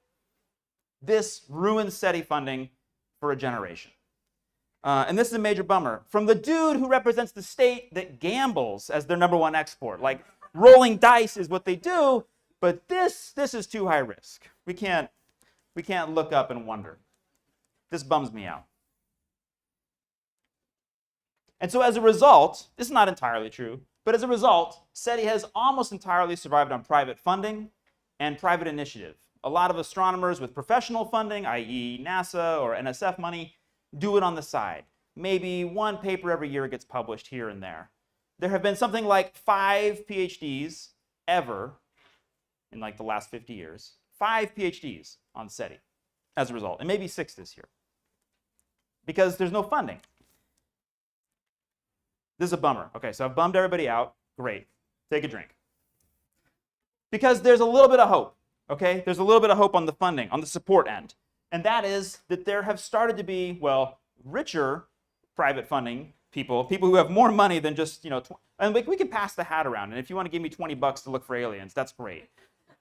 This ruins SETI funding for a generation. And this is a major bummer. From the dude who represents the state that gambles as their #1 export. Like, rolling dice is what they do, but this is too high risk. We can't look up and wonder. This bums me out. And so as a result, this is not entirely true, but as a result, SETI has almost entirely survived on private funding and private initiative. A lot of astronomers with professional funding, i.e. NASA or NSF money, do it on the side. Maybe one paper every year gets published here and there. There have been something like 5 PhDs ever in like the last 50 years. 5 PhDs on SETI as a result, and maybe 6 this year. Because there's no funding. This is a bummer. Okay, so I've bummed everybody out. Great. Take a drink. Because there's a little bit of hope. Okay? There's a little bit of hope on the funding, on the support end. And that is that there have started to be, well, richer private funding people who have more money than just, and we can pass the hat around. And if you want to give me $20 to look for aliens, that's great.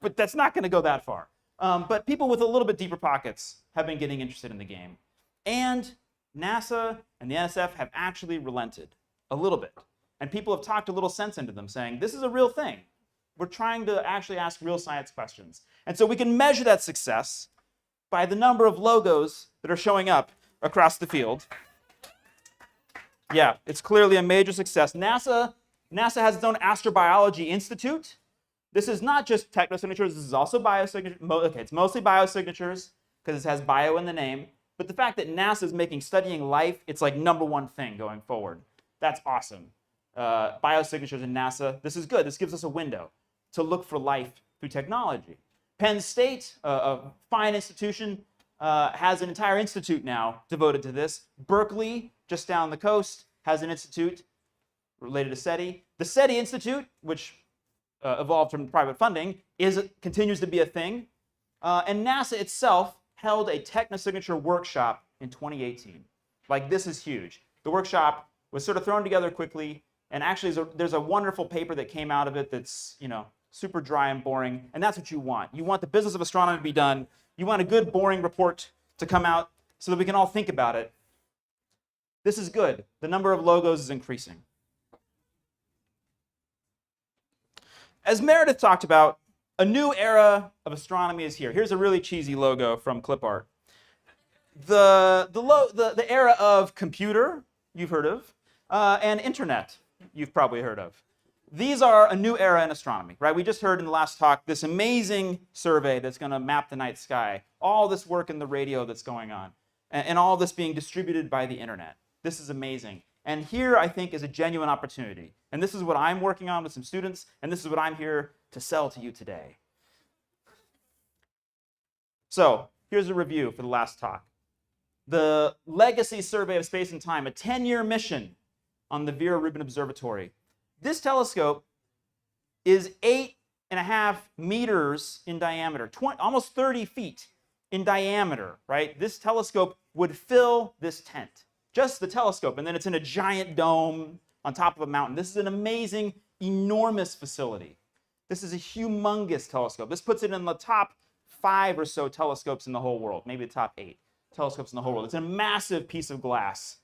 But that's not going to go that far. But people with a little bit deeper pockets have been getting interested in the game. And NASA and the NSF have actually relented a little bit. And people have talked a little sense into them, saying, this is a real thing. We're trying to actually ask real science questions. And so we can measure that success by the number of logos that are showing up across the field. Yeah, it's clearly a major success. NASA has its own Astrobiology Institute. This is not just technosignatures, this is also biosignatures. Okay, it's mostly biosignatures because it has bio in the name. But the fact that NASA is making studying life, it's like #1 thing going forward. That's awesome. Biosignatures in NASA, this is good. This gives us a window to look for life through technology. Penn State, a fine institution, has an entire institute now devoted to this. Berkeley, just down the coast, has an institute related to SETI. The SETI Institute, which evolved from private funding, continues to be a thing. And NASA itself held a technosignature workshop in 2018. Like, this is huge. The workshop was sort of thrown together quickly, and actually there's a wonderful paper that came out of it that's, super dry and boring, and that's what you want. You want the business of astronomy to be done. You want a good, boring report to come out so that we can all think about it. This is good. The number of logos is increasing. As Meredith talked about, a new era of astronomy is here. Here's a really cheesy logo from clip art. The era of computer, you've heard of, and internet, you've probably heard of. These are a new era in astronomy, right? We just heard in the last talk this amazing survey that's going to map the night sky, all this work in the radio that's going on, and all this being distributed by the internet. This is amazing. And here, I think, is a genuine opportunity. And this is what I'm working on with some students, and this is what I'm here to sell to you today. So here's a review for the last talk. The Legacy Survey of Space and Time, a 10-year mission on the Vera Rubin Observatory. This telescope is 8.5 meters in diameter, almost 30 feet in diameter, right? This telescope would fill this tent, just the telescope, and then it's in a giant dome on top of a mountain. This is an amazing, enormous facility. This is a humongous telescope. This puts it in the top 5 or so telescopes in the whole world, maybe the top 8 telescopes in the whole world. It's a massive piece of glass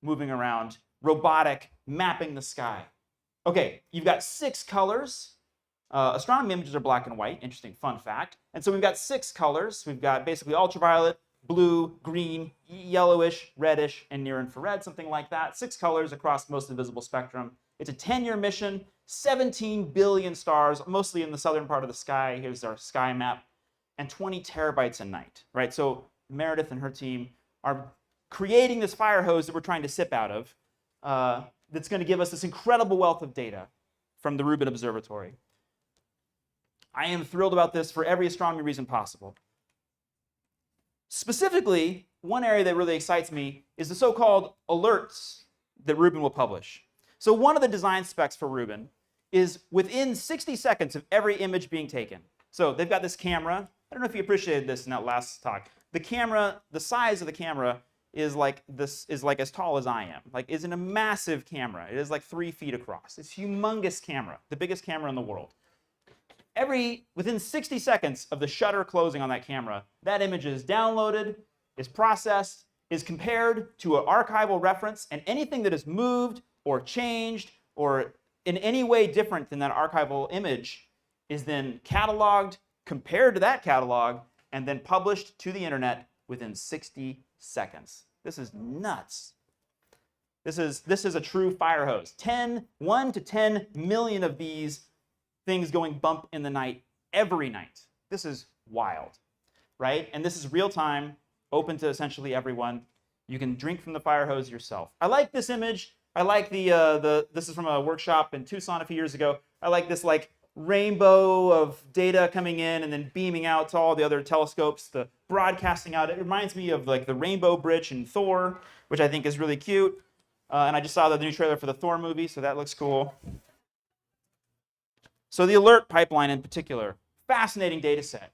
moving around, robotic, mapping the sky. Okay, you've got 6 colors. Astronomy images are black and white. Interesting fun fact. And so we've got 6 colors. We've got basically ultraviolet, blue, green, yellowish, reddish, and near infrared, something like that. 6 colors across most of the visible spectrum. It's a 10-year mission, 17 billion stars, mostly in the southern part of the sky. Here's our sky map. And 20 terabytes a night, right? So Meredith and her team are creating this fire hose that we're trying to sip out of that's going to give us this incredible wealth of data from the Rubin Observatory. I am thrilled about this for every astronomy reason possible. Specifically, one area that really excites me is the so-called alerts that Rubin will publish. So one of the design specs for Rubin is within 60 seconds of every image being taken. So they've got this camera. I don't know if you appreciated this in that last talk. The camera, the size of the camera is like as tall as I am. Like, it's a massive camera. It is like 3 feet across. It's a humongous camera, the biggest camera in the world. Within 60 seconds of the shutter closing on that camera, that image is downloaded, is processed, is compared to an archival reference, and anything that is moved or changed or in any way different than that archival image is then cataloged, compared to that catalog, and then published to the internet within 60 seconds. This is nuts. This is a true fire hose. 1 to 10 million of these things going bump in the night every night. This is wild, right? And this is real time, open to essentially everyone. You can drink from the fire hose yourself. I like this image. I like this is from a workshop in Tucson a few years ago. I like this like rainbow of data coming in and then beaming out to all the other telescopes, the broadcasting out. It reminds me of like the Rainbow Bridge in Thor, which I think is really cute. And I just saw the new trailer for the Thor movie, so that looks cool. So the alert pipeline in particular, fascinating data set.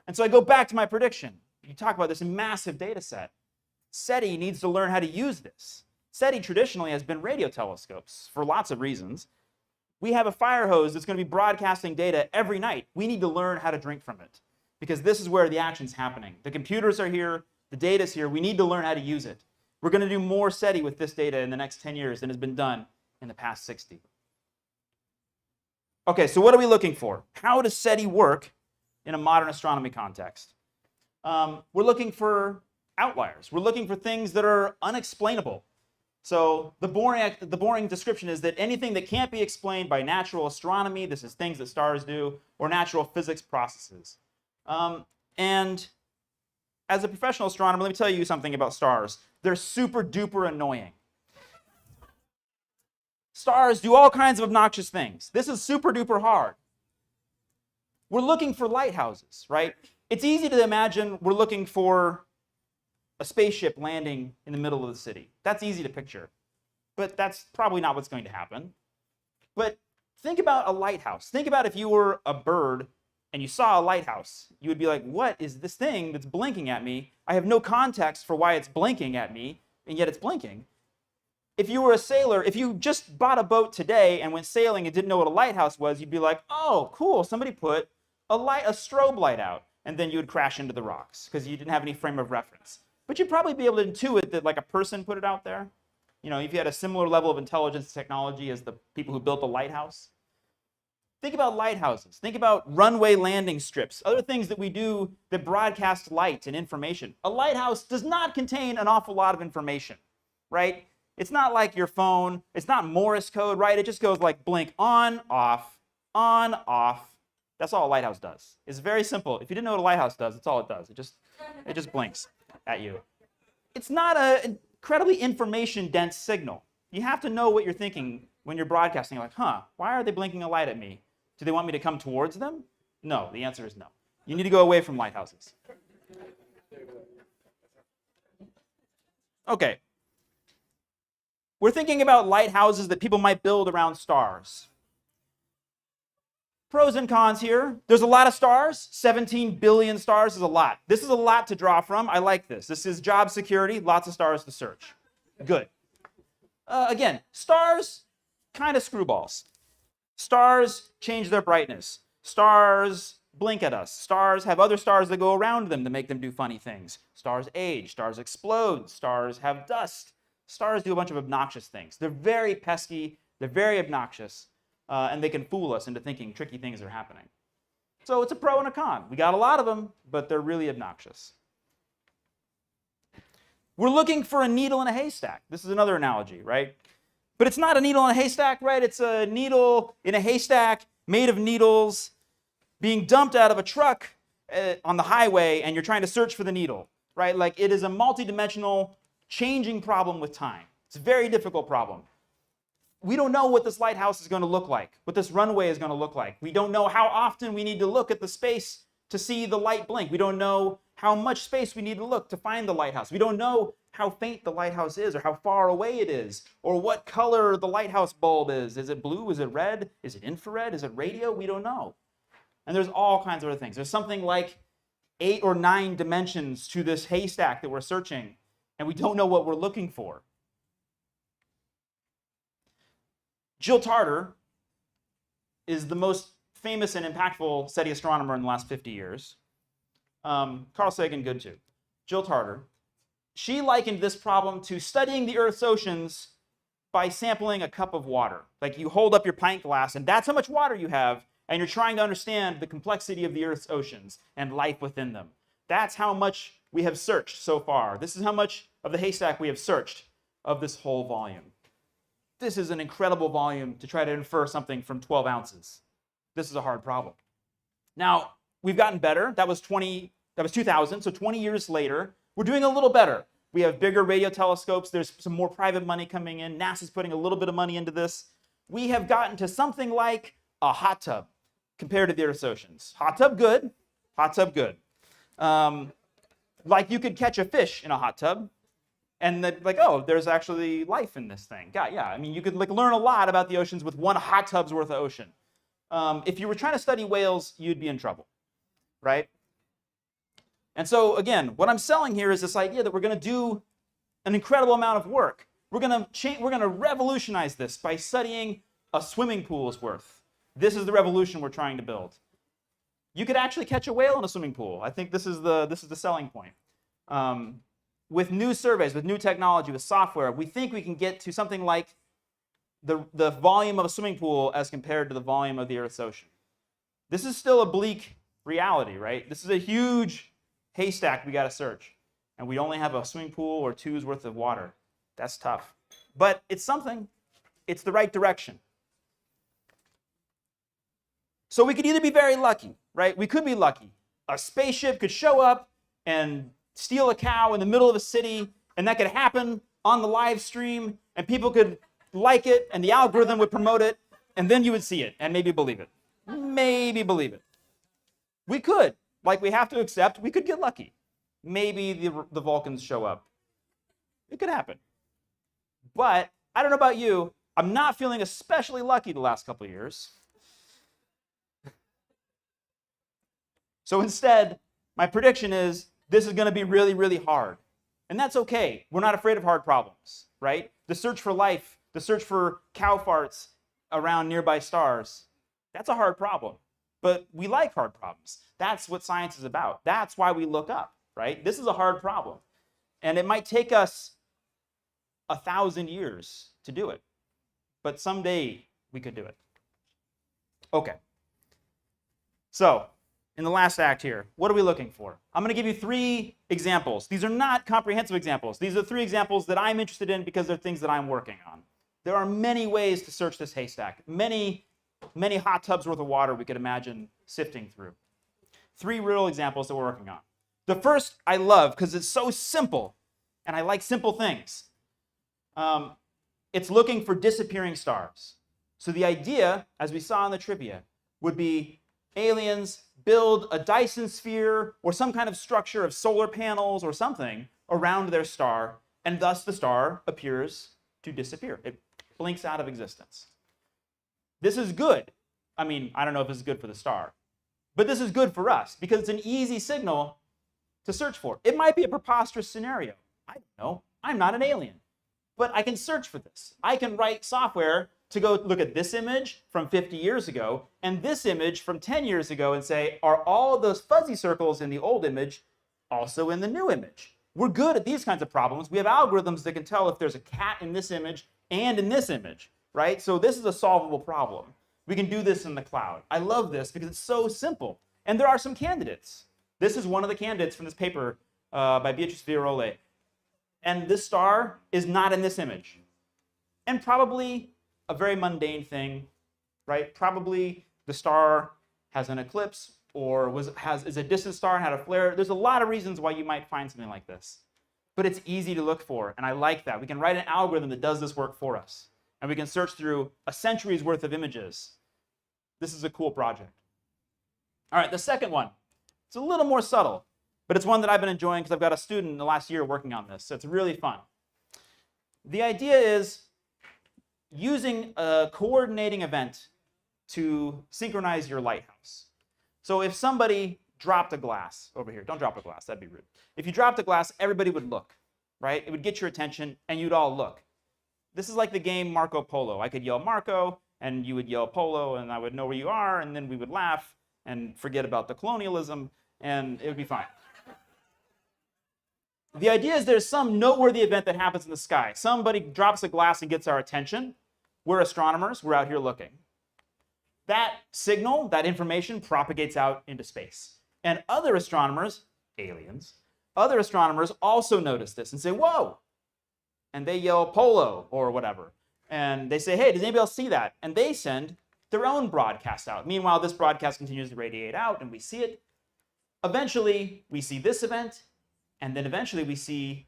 And so I go back to my prediction. You talk about this massive data set. SETI needs to learn how to use this. SETI traditionally has been radio telescopes for lots of reasons. We have a fire hose that's going to be broadcasting data every night. We need to learn how to drink from it because this is where the action's happening. The computers are here, the data's here. We need to learn how to use it. We're going to do more SETI with this data in the next 10 years than has been done in the past 60. Okay, so what are we looking for? How does SETI work in a modern astronomy context? We're looking for outliers. We're looking for things that are unexplainable. So the boring description is that anything that can't be explained by natural astronomy, this is things that stars do, or natural physics processes. And as a professional astronomer, let me tell you something about stars. They're super duper annoying. Stars do all kinds of obnoxious things. This is super duper hard. We're looking for lighthouses, right? It's easy to imagine we're looking for a spaceship landing in the middle of the city. That's easy to picture, but that's probably not what's going to happen. But think about a lighthouse. Think about if you were a bird and you saw a lighthouse. You would be like, what is this thing that's blinking at me? I have no context for why it's blinking at me, and yet it's blinking. If you were a sailor, if you just bought a boat today and went sailing and didn't know what a lighthouse was, you'd be like, oh, cool, somebody put a strobe light out, and then you would crash into the rocks because you didn't have any frame of reference. But you'd probably be able to intuit that like a person put it out there. You know, if you had a similar level of intelligence and technology as the people who built the lighthouse. Think about lighthouses. Think about runway landing strips, other things that we do that broadcast light and information. A lighthouse does not contain an awful lot of information, right? It's not like your phone. It's not Morse code, right? It just goes like blink on, off, on, off. That's all a lighthouse does. It's very simple. If you didn't know what a lighthouse does, that's all it does. It just blinks at you. It's not an incredibly information-dense signal. You have to know what you're thinking when you're broadcasting. You're like, why are they blinking a light at me? Do they want me to come towards them? No, the answer is no. You need to go away from lighthouses. Okay. We're thinking about lighthouses that people might build around stars. Pros and cons here. There's a lot of stars. 17 billion stars is a lot. This is a lot to draw from. I like this. This is job security. Lots of stars to search. Good. Again, stars, kind of screwballs. Stars change their brightness. Stars blink at us. Stars have other stars that go around them to make them do funny things. Stars age. Stars explode. Stars have dust. Stars do a bunch of obnoxious things. They're very pesky. They're very obnoxious. And they can fool us into thinking tricky things are happening. So it's a pro and a con. We got a lot of them, but they're really obnoxious. We're looking for a needle in a haystack. This is another analogy, right? But it's not a needle in a haystack, right? It's a needle in a haystack made of needles being dumped out of a truck on the highway, and you're trying to search for the needle, right? Like, it is a multidimensional changing problem with time. It's a very difficult problem. We don't know what this lighthouse is going to look like, what this runway is going to look like. We don't know how often we need to look at the space to see the light blink. We don't know how much space we need to look to find the lighthouse. We don't know how faint the lighthouse is or how far away it is or what color the lighthouse bulb is. Is it blue? Is it red? Is it infrared? Is it radio? We don't know. And there's all kinds of other things. There's something like 8 or 9 dimensions to this haystack that we're searching, and we don't know what we're looking for. Jill Tarter is the most famous and impactful SETI astronomer in the last 50 years. Carl Sagan, good too. Jill Tarter. She likened this problem to studying the Earth's oceans by sampling a cup of water. Like you hold up your pint glass, and that's how much water you have, and you're trying to understand the complexity of the Earth's oceans and life within them. That's how much we have searched so far. This is how much of the haystack we have searched of this whole volume. This is an incredible volume to try to infer something from 12 ounces. This is a hard problem. Now, we've gotten better. That was 2000, so 20 years later, we're doing a little better. We have bigger radio telescopes. There's some more private money coming in. NASA's putting a little bit of money into this. We have gotten to something like a hot tub compared to the Earth's oceans. Hot tub, good. Hot tub, good. Like you could catch a fish in a hot tub, and like, oh, there's actually life in this thing. Yeah, I mean, you could like learn a lot about the oceans with one hot tub's worth of ocean. If you were trying to study whales, you'd be in trouble, right? And so again, what I'm selling here is this idea that we're going to do an incredible amount of work. We're going to revolutionize this by studying a swimming pool's worth. This is the revolution we're trying to build. You could actually catch a whale in a swimming pool. I think this is the selling point. With new surveys, with new technology, with software, we think we can get to something like the volume of a swimming pool as compared to the volume of the Earth's ocean. This is still a bleak reality, right? This is a huge haystack we got to search, and we only have a swimming pool or two's worth of water. That's tough. But it's something. It's the right direction. So we could either be very lucky, right? We could be lucky. A spaceship could show up and steal a cow in the middle of a city, and that could happen on the live stream, and people could like it, and the algorithm would promote it, and then you would see it and maybe believe it. Maybe believe it. We could. Like we have to accept, we could get lucky. Maybe the Vulcans show up. It could happen. But I don't know about you, I'm not feeling especially lucky the last couple of years. So instead, my prediction is this is going to be really, really hard. And that's okay. We're not afraid of hard problems, right? The search for life, the search for cow farts around nearby stars, that's a hard problem. But we like hard problems. That's what science is about. That's why we look up, right? This is a hard problem. And it might take us 1,000 years to do it. But someday we could do it. Okay. So, in the last act here, what are we looking for? I'm going to give you 3 examples. These are not comprehensive examples. These are 3 examples that I'm interested in because they're things that I'm working on. There are many ways to search this haystack. Many hot tubs worth of water we could imagine sifting through. 3 real examples that we're working on. The first I love because it's so simple, and I like simple things. It's looking for disappearing stars. So the idea, as we saw in the trivia, would be aliens build a Dyson sphere or some kind of structure of solar panels or something around their star, and thus the star appears to disappear. It blinks out of existence. This is good. I mean, I don't know if this is good for the star, but this is good for us because it's an easy signal to search for. It might be a preposterous scenario. I don't know. I'm not an alien, but I can search for this. I can write software to go look at this image from 50 years ago and this image from 10 years ago and say, are all of those fuzzy circles in the old image also in the new image? We're good at these kinds of problems. We have algorithms that can tell if there's a cat in this image and in this image, right? So this is a solvable problem. We can do this in the cloud. I love this because it's so simple. And there are some candidates. This is one of the candidates from this paper by Vera C. And this star is not in this image. And probably a very mundane thing, right? Probably the star has an eclipse or is a distant star and had a flare. There's a lot of reasons why you might find something like this. But it's easy to look for, and I like that. We can write an algorithm that does this work for us. And we can search through a century's worth of images. This is a cool project. All right, the second one. It's a little more subtle. But it's one that I've been enjoying because I've got a student in the last year working on this, so it's really fun. The idea is using a coordinating event to synchronize your lighthouse. So if somebody dropped a glass over here, don't drop a glass, that'd be rude. If you dropped a glass, everybody would look, right? It would get your attention and you'd all look. This is like the game Marco Polo. I could yell Marco and you would yell Polo and I would know where you are and then we would laugh and forget about the colonialism and it would be fine. The idea is there's some noteworthy event that happens in the sky. Somebody drops a glass and gets our attention. We're astronomers, we're out here looking. That signal, that information propagates out into space. And other astronomers, aliens, other astronomers also notice this and say, whoa, and they yell polo or whatever. And they say, hey, does anybody else see that? And they send their own broadcast out. Meanwhile, this broadcast continues to radiate out and we see it. Eventually, we see this event, and then eventually we see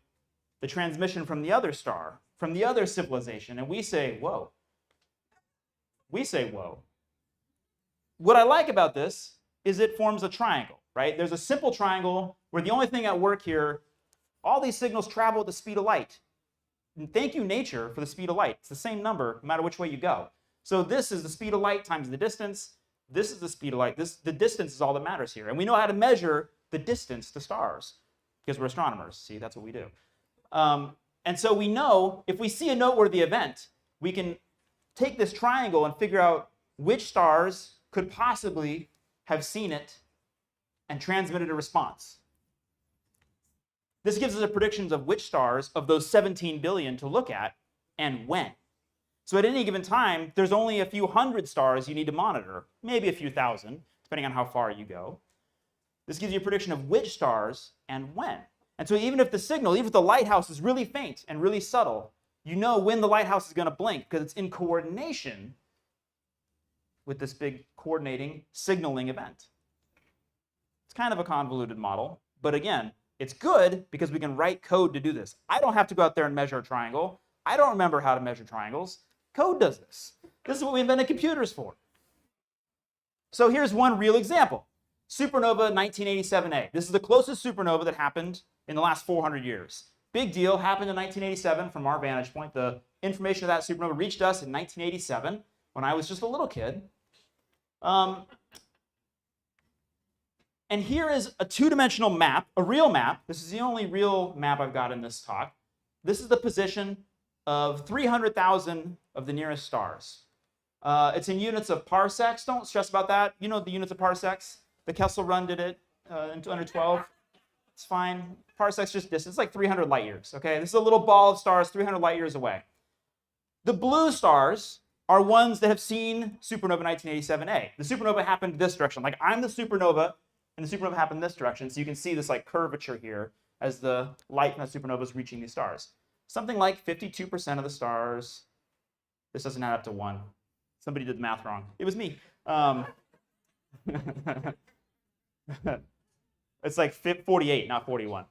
the transmission from the other star, from the other civilization, and we say, whoa. We say, whoa. What I like about this is it forms a triangle, right? There's a simple triangle where the only thing at work here, all these signals travel at the speed of light. And thank you, nature, for the speed of light. It's the same number no matter which way you go. So this is the speed of light times the distance. This is the speed of light. The distance is all that matters here. And we know how to measure the distance to stars because we're astronomers. See, that's what we do. And so we know if we see a noteworthy event, we can take this triangle and figure out which stars could possibly have seen it and transmitted a response. This gives us a predictions of which stars of those 17 billion to look at and when. So at any given time, there's only a few hundred stars you need to monitor, maybe a few thousand, depending on how far you go. This gives you a prediction of which stars and when. And so even if the signal, even if the lighthouse is really faint and really subtle, you know when the lighthouse is going to blink because it's in coordination with this big coordinating signaling event. It's kind of a convoluted model, but again, it's good because we can write code to do this. I don't have to go out there and measure a triangle. I don't remember how to measure triangles. Code does this. This is what we invented computers for. So here's one real example. Supernova 1987A. This is the closest supernova that happened in the last 400 years. Big deal, happened in 1987 from our vantage point. The information of that supernova reached us in 1987 when I was just a little kid. And here is a two-dimensional map, a real map. This is the only real map I've got in this talk. This is the position of 300,000 of the nearest stars. It's in units of parsecs. Don't stress about that. You know the units of parsecs. The Kessel Run did it in under 12. It's fine. Parsecs just distance. It's like 300 light years. Okay, this is a little ball of stars 300 light years away. The blue stars are ones that have seen supernova 1987A. The supernova happened this direction. Like I'm the supernova, and the supernova happened this direction. So you can see this like curvature here as the light from that supernova is reaching these stars. Something like 52% of the stars. This doesn't add up to 1. Somebody did the math wrong. It was me. It's like 48, not 41.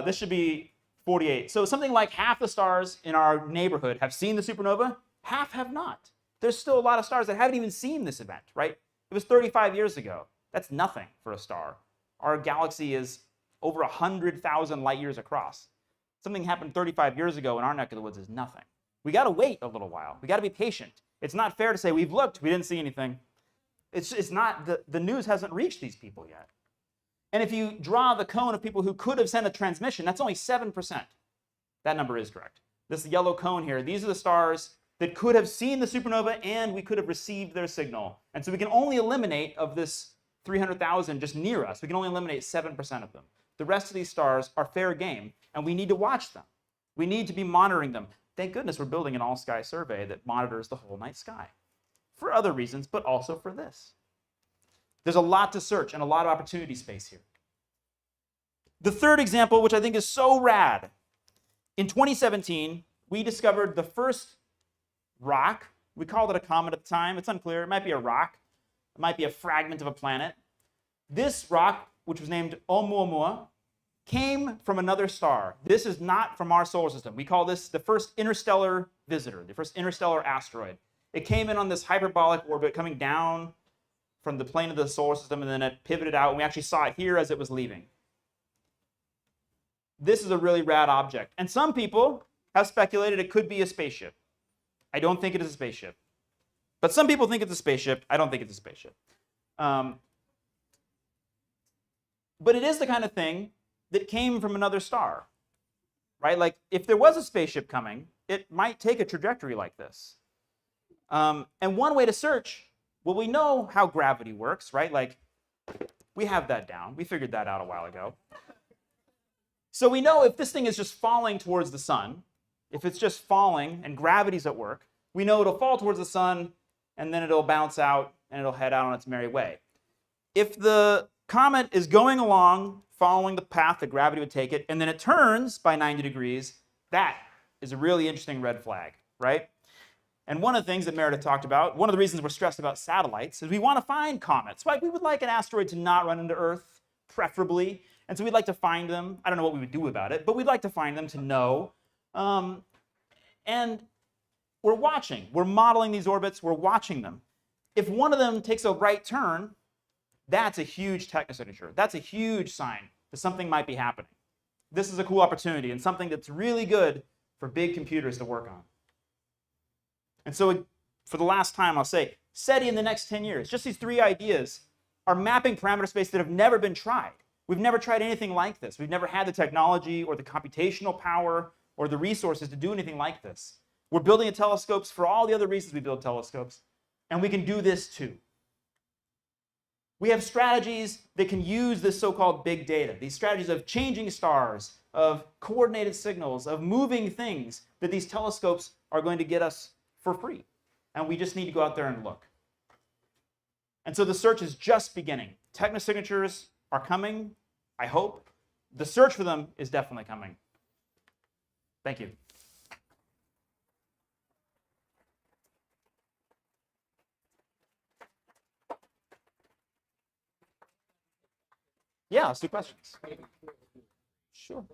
This should be 48. So something like half the stars in our neighborhood have seen the supernova, half have not. There's still a lot of stars that haven't even seen this event, right? It was 35 years ago. That's nothing for a star. Our galaxy is over 100,000 light years across. Something happened 35 years ago in our neck of the woods is nothing. We got to wait a little while. We got to be patient. It's not fair to say we've looked, we didn't see anything. It's not, the news hasn't reached these people yet. And if you draw the cone of people who could have sent a transmission, that's only 7%. That number is correct. This yellow cone here, these are the stars that could have seen the supernova and we could have received their signal. And so we can only eliminate of this 300,000 just near us, we can only eliminate 7% of them. The rest of these stars are fair game and we need to watch them. We need to be monitoring them. Thank goodness we're building an all-sky survey that monitors the whole night sky. For other reasons, but also for this. There's a lot to search and a lot of opportunity space here. The third example, which I think is so rad, in 2017, we discovered the first rock. We called it a comet at the time. It's unclear. It might be a rock. It might be a fragment of a planet. This rock, which was named Oumuamua, came from another star. This is not from our solar system. We call this the first interstellar visitor, the first interstellar asteroid. It came in on this hyperbolic orbit coming down from the plane of the solar system, and then it pivoted out, and we actually saw it here as it was leaving. this is a really rad object. And some people have speculated it could be a spaceship. I don't think it is a spaceship. But some people think it's a spaceship. I don't think it's a spaceship. But it is the kind of thing that came from another star, right? Like, if there was a spaceship coming, it might take a trajectory like this. And one way to search, well, we know how gravity works, right? Like, we have that down. We figured that out a while ago. So we know if this thing is just falling towards the sun, if it's just falling and gravity's at work, we know it'll fall towards the sun, and then it'll bounce out, and it'll head out on its merry way. If the comet is going along, following the path that gravity would take it, and then it turns by 90 degrees, that is a really interesting red flag, right? And one of the things that Meredith talked about, one of the reasons we're stressed about satellites, is we want to find comets. Like, we would like an asteroid to not run into Earth, preferably. And so we'd like to find them. I don't know what we would do about it, but we'd like to find them to know. And we're watching. We're modeling these orbits. We're watching them. If one of them takes a right turn, that's a huge technosignature. That's a huge sign that something might be happening. This is a cool opportunity and something that's really good for big computers to work on. And so for the last time, I'll say, SETI in the next 10 years, just these 3 ideas are mapping parameter space that have never been tried. We've never tried anything like this. We've never had the technology or the computational power or the resources to do anything like this. We're building telescopes for all the other reasons we build telescopes, and we can do this too. We have strategies that can use this so-called big data, these strategies of changing stars, of coordinated signals, of moving things that these telescopes are going to get us for free. And we just need to go out there and look. And so the search is just beginning. Technosignatures are coming, I hope. The search for them is definitely coming. Thank you. Yeah, let's do questions. Sure.